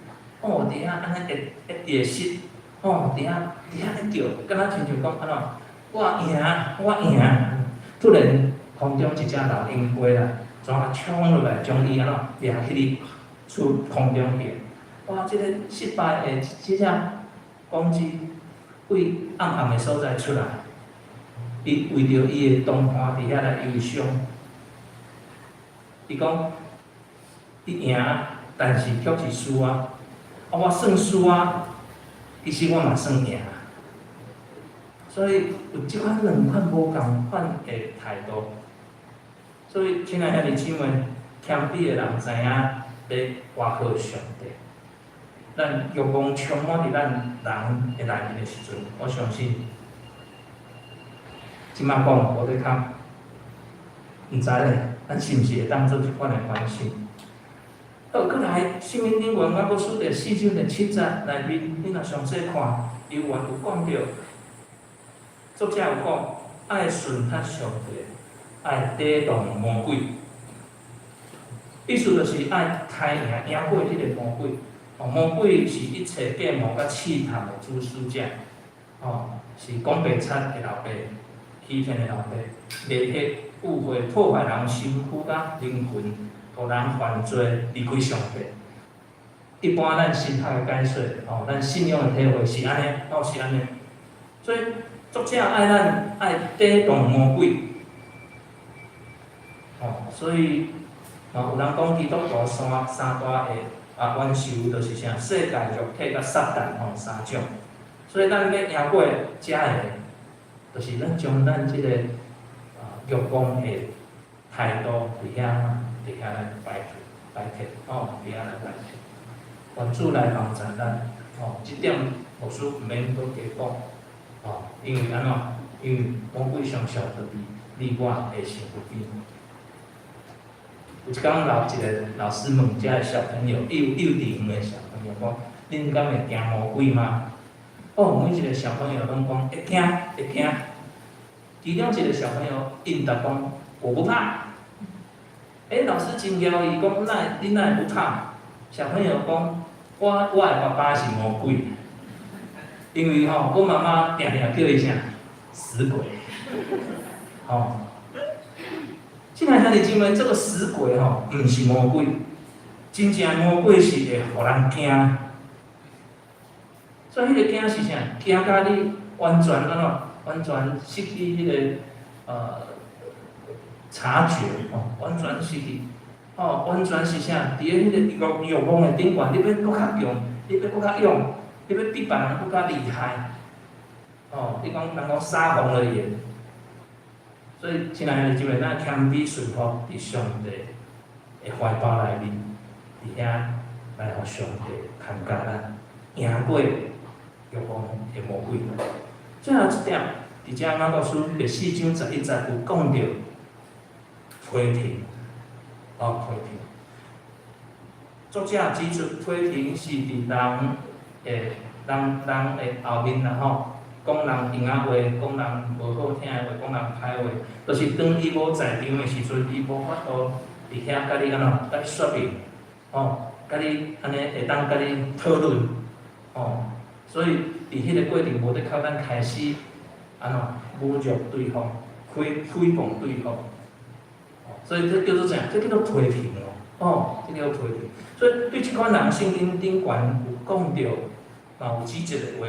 伫遐安尼会sit，伫遐咧叫，敢若亲像讲安怎？我赢！突然空中一只老鹰飞来，怎啊冲落来，将伊安怎掠去入厝空中去？即个失败的即只公鸡，为暗的所在出来，伊为着伊的同伴伫遐来忧伤。伊讲，伊赢，但是却是输啊！我算输啊，其实我嘛算赢。所以有即款两款无共款的态度。所以，亲爱兄弟姊妹，谦卑的人知影要倚靠上帝。咱欲望充满伫咱人的内面的时阵，我相信，即摆讲无得较，毋知咧。咱是毋是会当做即款的反省？搁来，圣经顶悬雅各书第4章第7节内面，你若详细看，伊有讲到，作者有讲，爱顺服上帝，爱抵挡魔鬼。意思就是爱开赢过迄个魔鬼。魔鬼是一切计谋甲试探的主使者，是讲白贼的老爸，欺骗的老爸，猎杀。误会破坏人心躯甲灵魂，互人犯罪离开上帝。一般咱心态的解说，咱信仰的体会是安尼，是安尼。所以作者爱咱爱抵挡魔鬼。所以有人讲基督徒三大的元首就是啥？世界、肉体甲撒旦三种。所以咱要赢过遮个，就是咱将咱即个。欲望的态度伫遐来摆脱，伫遐来摆脱。愿主来帮助咱，即点牧师毋免搁加讲，因为安怎？因为魔鬼上小就伫你我的身边。有一天一个老师问遮个小朋友，幼稚园的小朋友讲：恁敢会惊魔鬼吗？每一个小朋友拢讲会惊，会惊。其中一个小朋友应答讲：我不怕。老师真讶异，讲你哪会不怕？小朋友讲：我的爸爸是魔鬼，因为我妈妈定定叫伊啥死鬼。亲爱的兄弟姐妹，这个死鬼毋是魔鬼，真正魔鬼是会互人惊。所以迄个惊是啥？惊甲你完全完全失去迄个察觉完全失去完全是啥？伫迄个欲望的顶悬，你要搁较强，你要搁较勇，你要比别人搁较厉害。你讲人讲撒谎而言。所以，亲爱的姊妹，咱谦卑顺服伫上帝的怀抱内面，伫遐来互上帝看教咱赢过欲望的魔鬼。最后一点，伫遮马告诉第4章11节有讲到批评，批评。作者指出，批评是伫人的后面讲人硬话，讲人无好听的话，讲人歹话，就是当伊无在场的时阵，伊无法度伫遐甲你甲你说明，甲你安尼会当甲你讨论，所以伫迄个过程无得靠咱开始侮辱对方、诽谤对方，所以这叫做啥？这叫做批评这叫做批评。所以对即款人，圣经顶悬有讲到，有指一个话。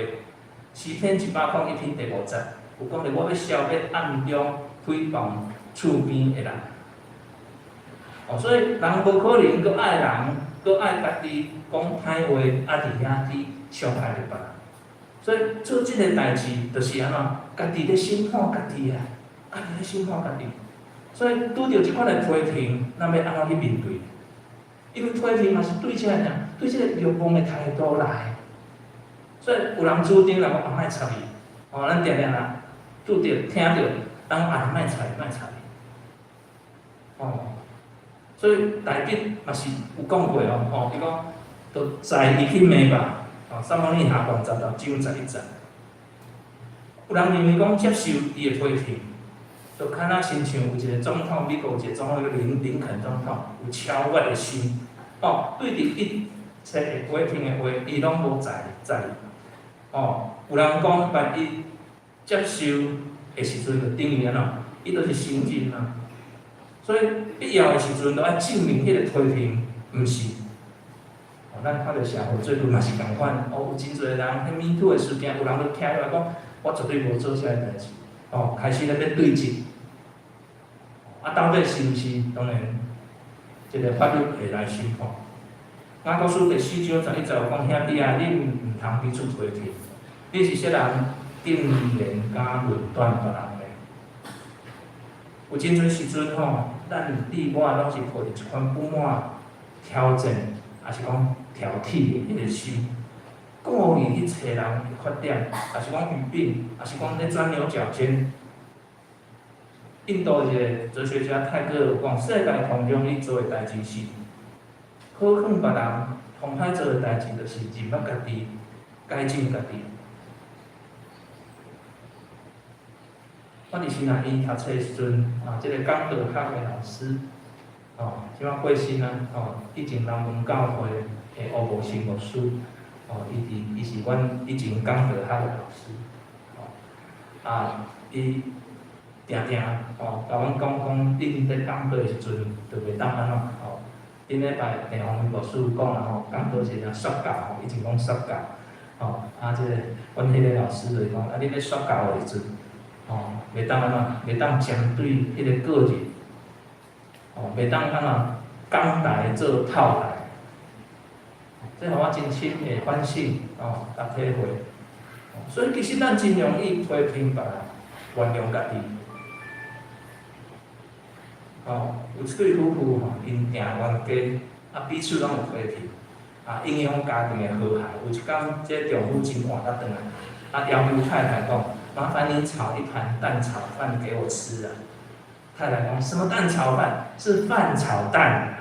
诗篇101篇第5节有讲到，我要消灭暗中诽谤厝边的人。所以人无可能搁爱人，搁爱家己讲歹话，伫遐去伤害着别人。所以做即个代志，就是安怎？家己咧审判家己啊，家己咧审判家己。所以拄着即款的批评，咱要安怎去面对？因为批评嘛是对即个欲望的态度来。所以有人主张人讲莫插伊，咱定定啦，拄着听着，人莫插伊，所以大笔嘛是有讲过伊讲，就在伊去骂吧，撒母耳下传16章11节，有人认为讲接受伊的批评，就敢若亲像有一个总统，美国有一个总统叫林肯总统，有超越的心，对伫一切会批评的话，伊拢无在意。有人讲，万一接受的时阵，就等于安怎？伊就是承认啊。所以必要的时阵，都要证明迄个批评毋是。咱看到社会最近嘛是共款，有真侪人迄Me Too的事件，有人都听落来讲，我绝对无做遮个代志。开始咧要对质。到底是毋是？当然，这个法律会来审判。雅各书第4章11节有讲，兄弟啊，你毋通彼此批评。你是说人定言加论断别人的。有真侪时阵咱你我拢是抱着一款不满、挑战，也是讲挑剔的迄个心，故意去找人的缺点，也是讲语病，也是讲咧钻牛角尖。印度一个哲学家泰戈尔有讲，世界通用你做的代志是。好劝别人，上歹做的代志，就是认捌家己，改进家己。我伫新南医读册的时阵，即个讲道学的老师，即摆过身啊，以前人文教会的吴无成牧师，伊是阮以前讲道学的老师，伊定定甲阮讲，恁在讲道的时阵，就袂当安怎顶礼拜地方牧师讲啦讲道是说教以前讲说教，即个阮迄个老师就讲，恁咧说教的时阵，袂当安怎，袂当针对迄个个人，袂当安怎讲台做套台，这互我真深的反省，甲体会。所以其实咱真容易批评别人，原谅家己。有一对夫妇因订冤家，彼此拢有批评，影响家庭的和谐。有一天，这丈夫真晚才回来，要求太太讲：麻烦你炒一盘蛋炒饭给我吃啊。太太讲：什么蛋炒饭？是饭炒蛋。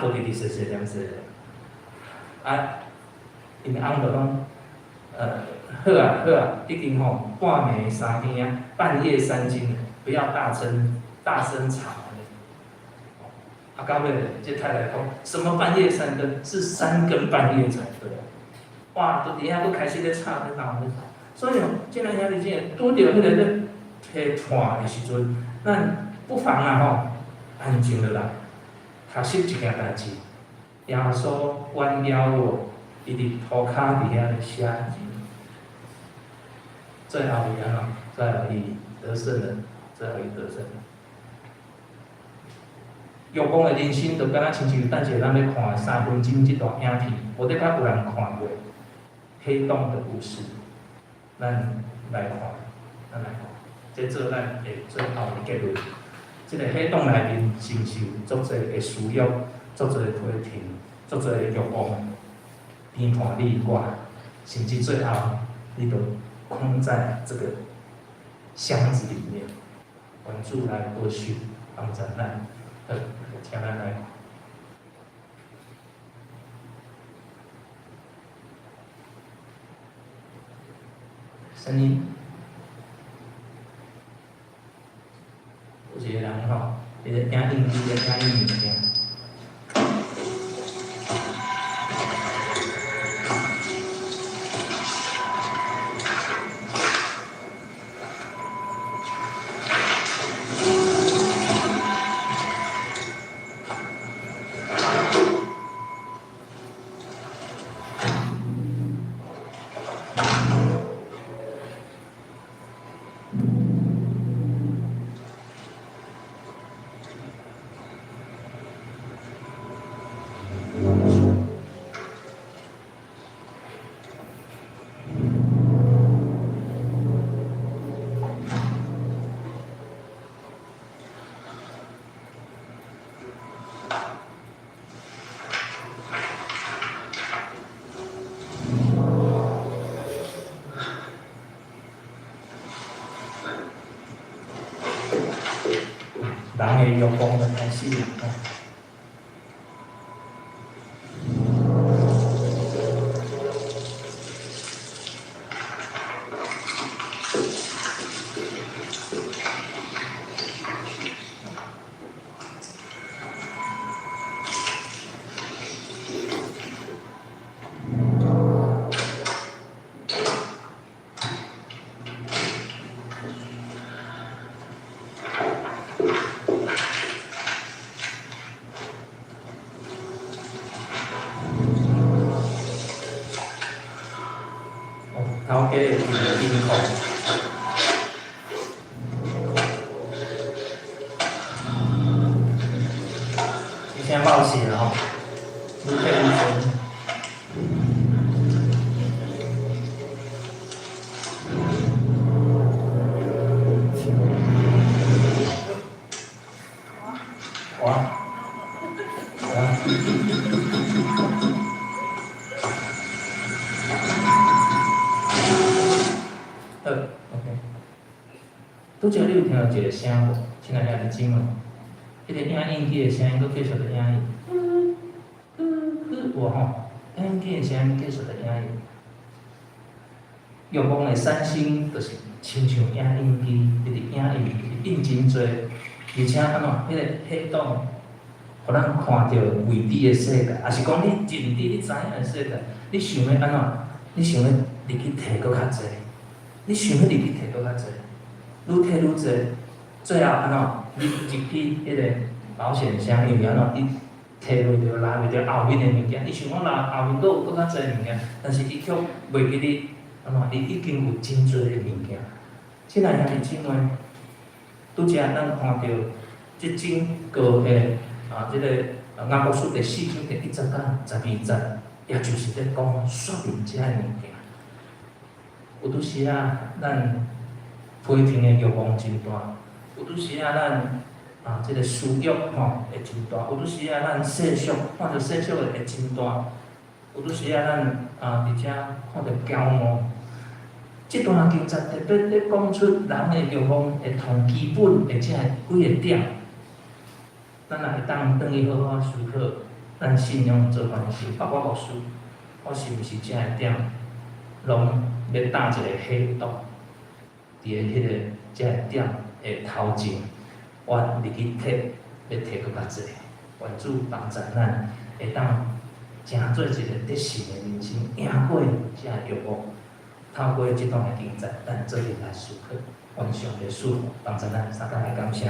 都直直细细点说。因翁就讲：好啊，已经半暝3更啊，半夜3更，不要大声吵。到尾这太太讲：什么半夜3更？是3更半夜才对。哇，都底下都开始咧吵咧闹咧。所以这两兄弟姐拄着迄个咧判的时阵，咱不妨安静落来，学习一件代志。耶稣弯腰落，伊伫涂骹伫遐咧写字。最后伊安怎？最后伊得胜了，最后伊得胜了。玉公的人生就敢若亲像等下咱要看3分钟这段影片，无得较有人看过黑洞的故事，咱来看，这做咱的最后的结论。这个黑洞内面承受足侪的需要，足侪的批评，足侪的欲望，批判你我，甚至最后你都困在这个箱子里面。关注来过去，帮助咱，请咱来。声音，有一个人伊咧听音机咧听物件。人的欲望就开始了。头家的金库，你先冒险了愈退愈深。拄则你有听到一个声无？亲爱兄弟姊妹，迄个影印机的声音，佫继续在影印，影印机的声音继续在影印。玉皇的三星就是亲像影印机，一直影印真多，而且迄个黑洞，互咱看到未知的世界，也是讲你认知你知影的世界，你想要安怎？你想要入去摕佫较济，你想要入去摕佫较济。愈摕愈济，最后安怎？你入去迄个保险箱，因为安怎？你摕袂着、拉袂着后面的物件，你想讲拉后面佫有较济物件，但是伊却袂记你安怎？伊已经有真多的物件。亲爱兄弟姊妹，拄则咱看到即种高的即个雅各书第4章第1节到12节，也就是咧讲说明遮个物件。有拄时啊，咱批评的欲望真大，有拄时啊，咱这个需要会真大，有阵时啊，咱世俗看到世俗会真大，有阵时啊，咱伫遮看到骄傲。这段经节特别咧讲出人的欲望会从基本的这几个点，咱也会当转去好好思考，咱信仰做关系，我牧师，我是毋是这个点，拢要打一个黑洞，伫个迄个这个点的头前，我入去摕，要摕搁较济，愿主帮助咱，会当成做一个得胜的人生，赢过这个欲望。透过这段的经节，咱做阵来思考，愿上帝赐福帮助咱，三工来感谢。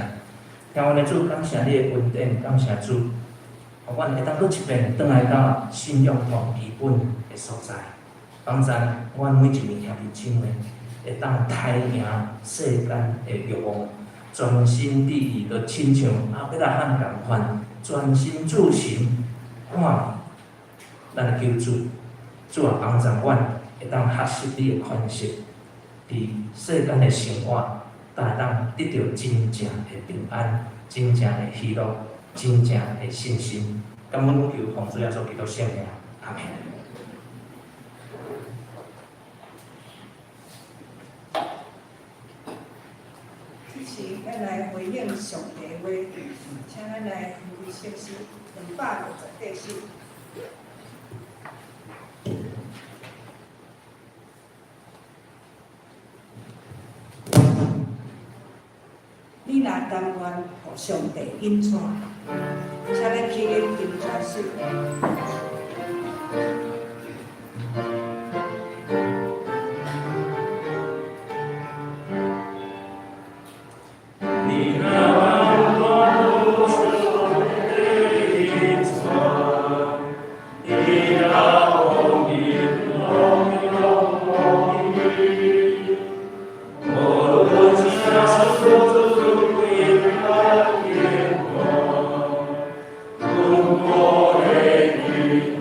听阮的主，感谢你的恩典，感谢主，互阮会当搁一遍转来到信仰同基本的所在，帮助阮每一位兄弟姊妹会当刣赢世间的欲望，专心致意的亲像阿伯拉罕共款，专心注神看咱的救主，主啊帮助阮。会当学习你的款式，伫世间的生活，才会当得到真正的平安、真正的喜乐、真正的信心。感恩求奉主耶稣基督圣名，阿门。支持咱来回应上帝的话，请咱来开圣诗250第诗。你若甘愿互上帝引带，请咱起立定全诗。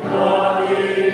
我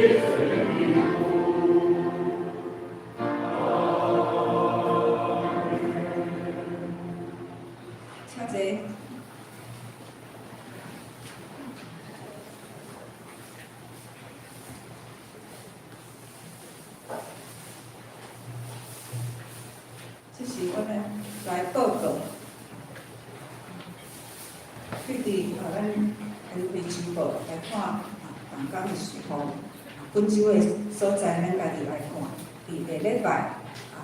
请坐。这是我们来报告，对伫咱规支部来看办公的时候，本州的所在，咱家己来看。伫下礼拜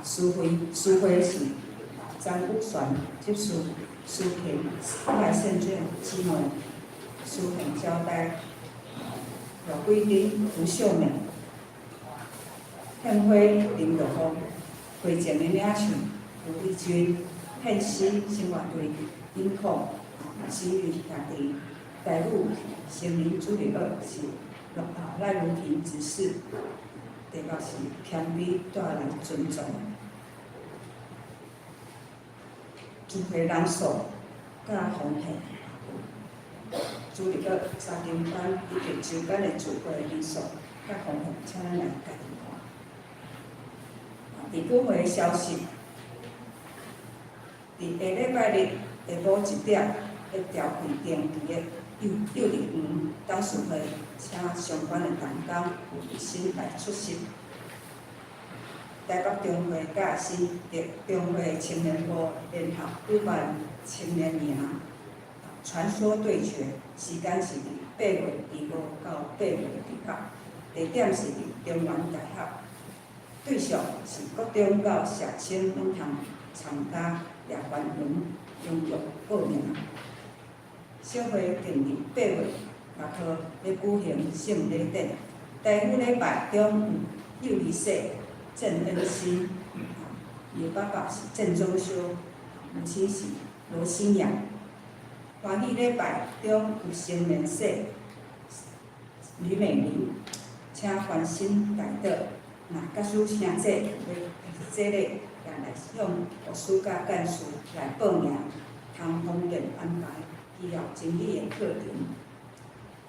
书会是张武璇接受书评外县卷基门书评交代，罗桂丁、吴秀美、献花林玉峰、会前的领袖吴丽君、献诗生活队尹控、西语家庭台务成林主任是赖如萍执事。第六是谦卑带来尊重，聚会人数甲丰富，主力个三点班以及周间的聚会人数甲丰富，请咱来家己看。伫本会消息，伫下礼拜日下午1点会调开定期的幼儿园董事会，请相关的同工有热心来出席。台北中会甲新竹中会青年部联合举办青年营传说对决，时间是伫8月25到8月26，地点是伫中原大学，对象是国中到社青拢通参加夜班营，踊跃报名。小会定伫8月6号要举行圣礼典，第五礼拜中有幼儿社郑恩熙，伊爸爸是郑中修，母亲是罗新阳。欢喜礼拜中有成年社吕美玲，请关心大德，若家属请这这个也来向护士甲干事来报名，通方便安排医疗经理的课程。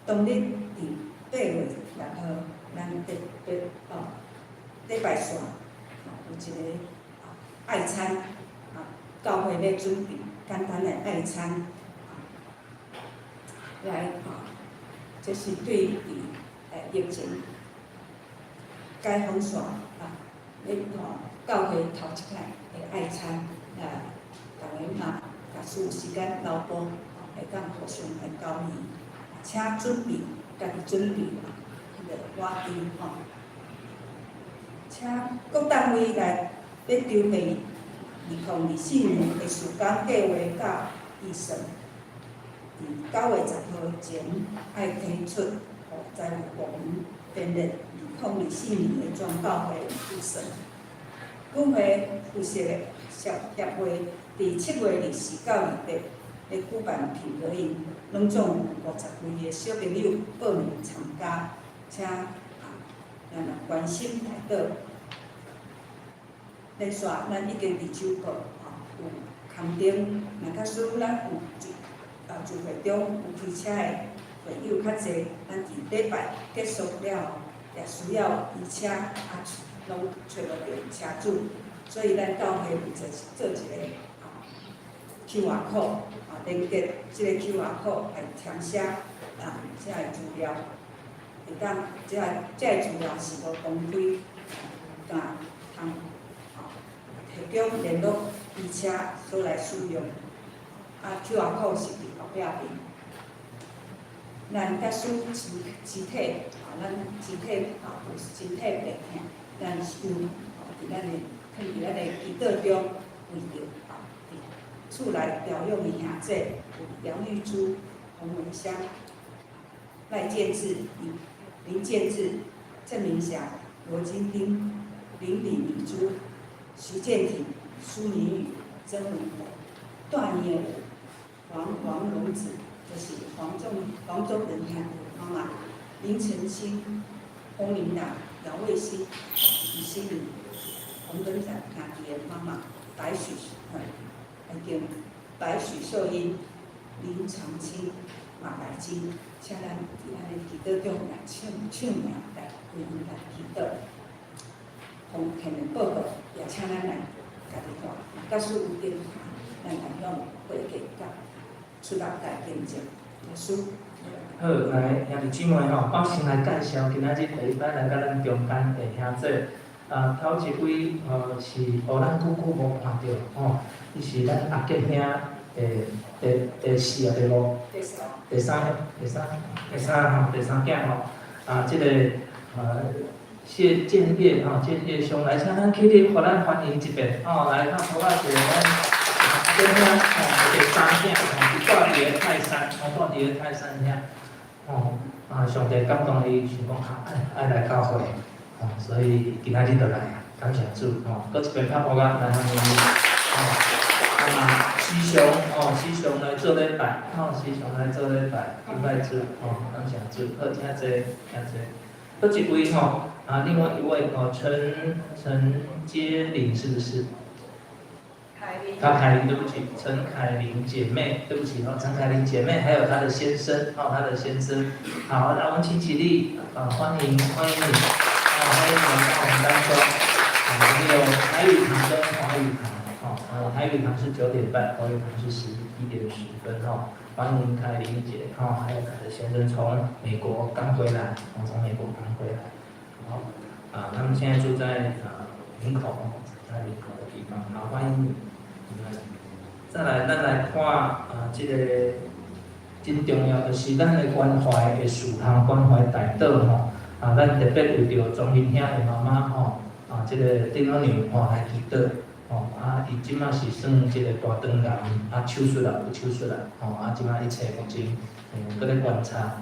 当日伫8月6号，咱礼拜三有一个爱餐，教会咧准备简单的爱餐，来这是对于疫情解封线咧教会头一摆的爱餐，大家嘛，假使有时间留步，会当互相来交流，请准备，家己准备迄个碗碟请各单位来要筹备2024年的暑假计划甲预算，伫9月10号前爱提出，互财务部门编列2024年的全教会预算。本会附设协会伫7月24到28咧举办品格营，拢总有50位的小朋友报名参加，请咱关心来到。连续咱已经伫周报有空顶，若假使咱有聚会中有开车的会友较济，咱伫礼拜结束了后，也需要移车，拢找无着车主，所以咱教会有做一个QR code，连接即个 QR code 来填写这个资料，会当这个资料是无公开，通提供联络移车所来使用。QR code 是伫后壁边。咱假使肢体，咱肢体有身体病痛，咱是有伫咱的祈祷中为着厝内疗养的兄弟，有梁玉珠、洪文香、赖建志、林建志、郑明霞、罗金丁、林李明珠、徐建廷、苏明宇、曾文宏、段业武、王荣子，就是黄宗仁兄的妈妈，林晨星、洪明达、姚卫星、李心怡、洪根展兄弟的妈妈白许秀英、林长青、嘛来真，请咱伫咱的祈祷中来唱名来为伊来祈祷，奉天的报告，也请咱来家己看，假使有电话，咱来向会计甲出入来见证，耶稣。好，来兄弟姊妹吼，我先来介绍今仔日第一摆来甲咱中间的兄姐。头一位是咱久久无看到吼，伊是咱阿吉兄第四啊第五第三囝吼，即个谢建业建业兄来，请咱起立，互咱欢迎一遍吼，来，咱好啊，谢咱阿吉兄第三囝是住伫个泰山，住伫个泰山遐，上帝感动伊，想讲爱来教会。所以今仔日就来，感谢主搁一遍拍鼓啊，来欢迎师兄来做礼拜，师兄来做礼拜，敬拜主感谢主，好，请坐。搁一位另外一位陈接玲是不是？凯琳，对不起，陈凯琳姐妹，对不起陈凯琳姐妹，还有她的先生，好，那我们请起立，欢迎你。欢迎来到我们当中，还有台语堂跟华语堂，台语堂是9点半，华语堂是11点10分欢迎凯琳姐，还有她的先生从美国刚回来，从美国刚回来，他们现在住在林口，在林口的地方，好，欢迎你们。再来，咱来看这个真重要的是咱的关怀的事项，关怀大道咱特别为着庄欣兄的妈妈这个顶老娘来祈祷伊即马是算即个大肠癌手术啦，有手术啦即马一切目前搁咧观察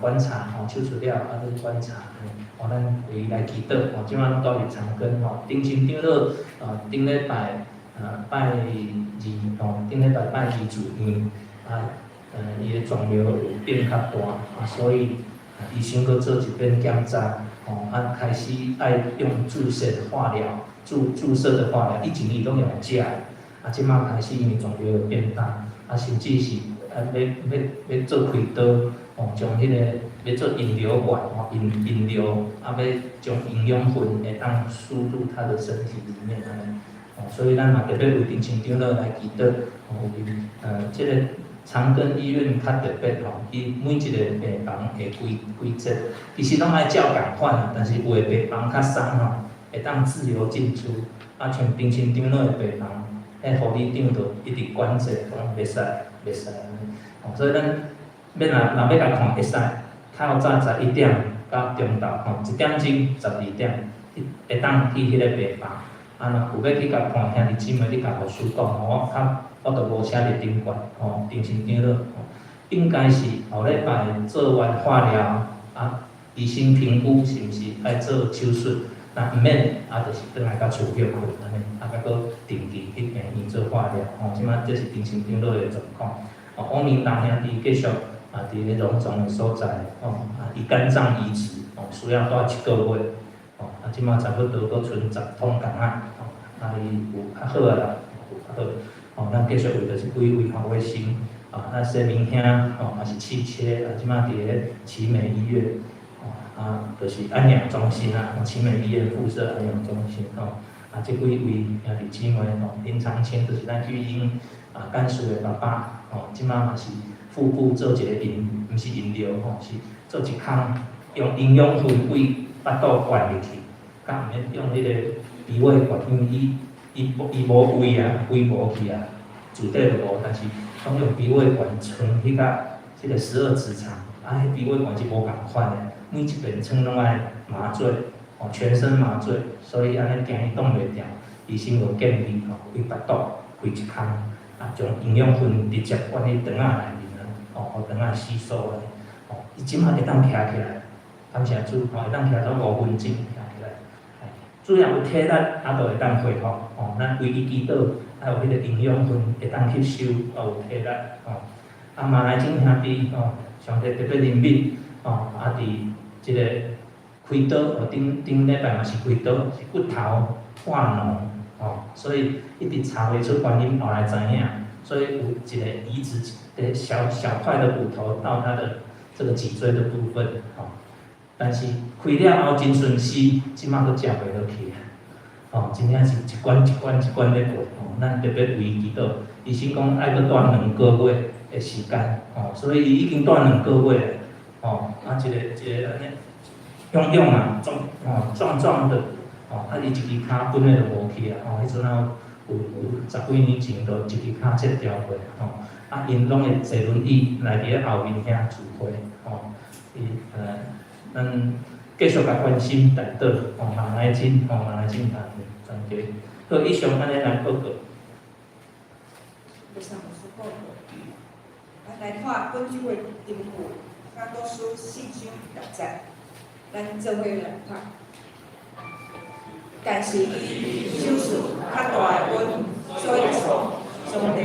手术了搁咧观察咱为伊来祈祷即马拢到入长庚顶前长老顶礼拜拜二顶礼拜拜二住院伊的肿瘤有变较大所以医生搁做一遍检查，开始爱用注射的化疗，注射的化疗，以前伊拢用食的，即马开始因为肿瘤有变大，甚至是要做开刀，将迄个要做引流管，引流，要将营养分会当输入他的身体里面所以咱嘛特别为丁前长老来祈祷，即个。长庚医院较特别伊每一个病房会规则，其实拢爱照共款但是有的病房较松会当自由进出，像丁前长老的病房，护理长就一直管制，讲袂使所以咱若要甲看会使，较早11点到中昼1点钟12点，会当去迄个病房，若有要去甲看兄弟姊妹，你甲护士讲我就无写伫顶管，丁前长老，应该是后礼拜做完化疗，医生评估是毋是爱做手术，若毋免，就是转来到厝休困安尼，甲搁定期去病院做化疗，即摆这是丁前长老的状况。王明达兄弟继续伫咧荣总的所在，伊肝脏移植，需要待1个月，即摆差不多搁剩10通共伊有较好啦，有较好。咱继续为着即几位卫生谢明兄也是气切即摆伫咧奇美医院就是安养中心奇美医院附设安养中心即几位兄弟姊妹林长青就是咱育婴干事的爸爸即摆嘛是腹部做一个毋是引流是做一空用营养分为巴肚灌入去，甲毋免用迄个鼻胃管，因为伊无胃胃无去主底就无，但是拢用鼻胃管穿迄个即个12指肠，迄鼻胃管是无共款的，每一边穿拢爱麻醉，全身麻醉，所以安尼行伊挡袂牢，医生就建议开巴肚开一空，将营养分直接灌去肠仔内面互肠仔吸收咧，伊即马会当徛起来，感谢主，会当徛到5分钟徛起来，主要有体力，就会当恢复，咱为伊祈祷。还有迄个营养分会当吸收，有体力马来金兄弟上帝特别怜悯伫即个开刀顶礼拜嘛是开刀，是骨头化脓所以一直查袂出原因，后来知影，所以有一个移植的小块的骨头到他的这个脊椎的部分吼。但是开了后真顺时，即马佫食袂落去啊！真正是一关一关一关咧过吼。咱特别为祈祷，医生讲爱佫住2个月的时间吼，所以伊已经住2个月了吼。啊，一个安尼勇勇啊，壮壮的吼，啊，伊一支骹本来就无去啊吼，迄阵啊有10几年前就一支骹切掉过吼。啊，因拢会坐轮椅来伫后面遐聚会吼，咱继续甲关心代祷，望来真，望来真团结。好，以上安尼来报告。非常不错。来看本周的题目，甲读书4章6节，咱做伙来看。但是伊手术较大的阮，所以上帝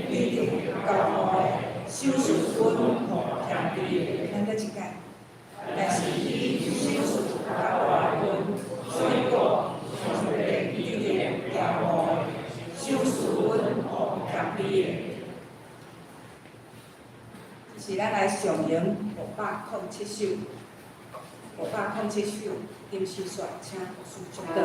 必定交付的手术阮互兄弟，咱再一解。但是伊手术较大的阮，所以上帝必定交付的手术阮互兄弟。是咱来上映507首，507首临时选，请书中的。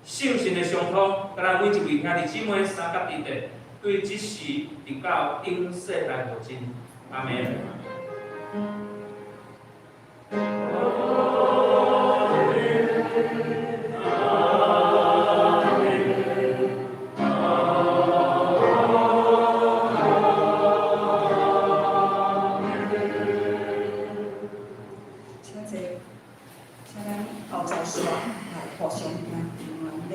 圣神的上托，甲咱每一位兄弟姊妹三甲地地，对即时直到永世来无尽。阿门。请咱后座说来互相听平安礼。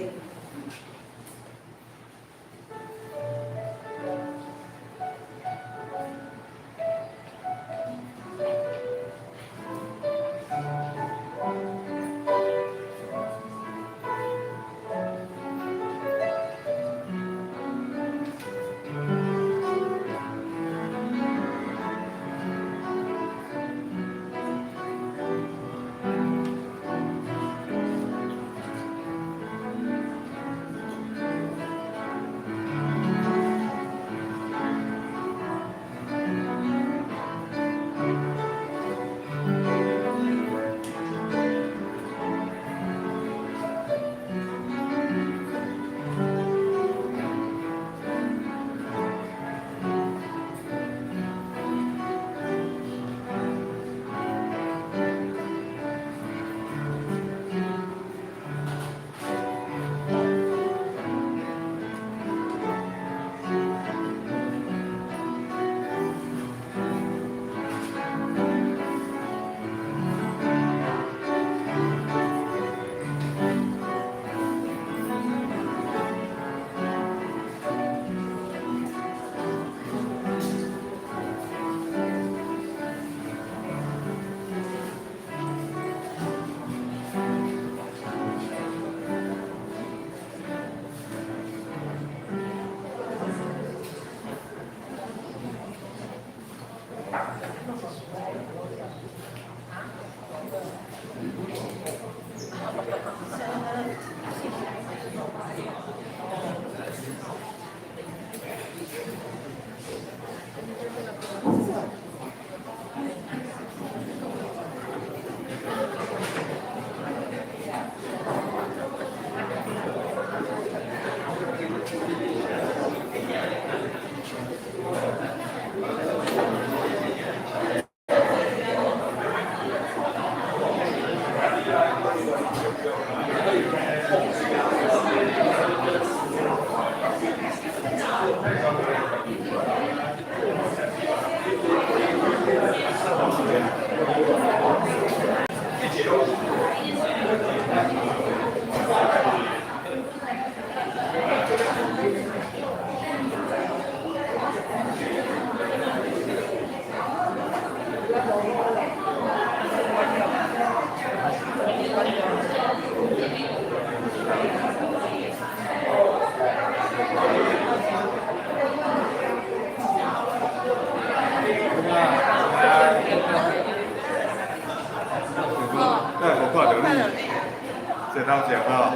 这套剪报，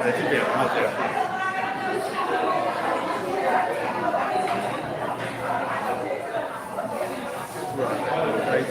来去点套剪。可以。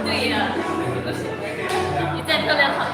对呀，你再漂亮好。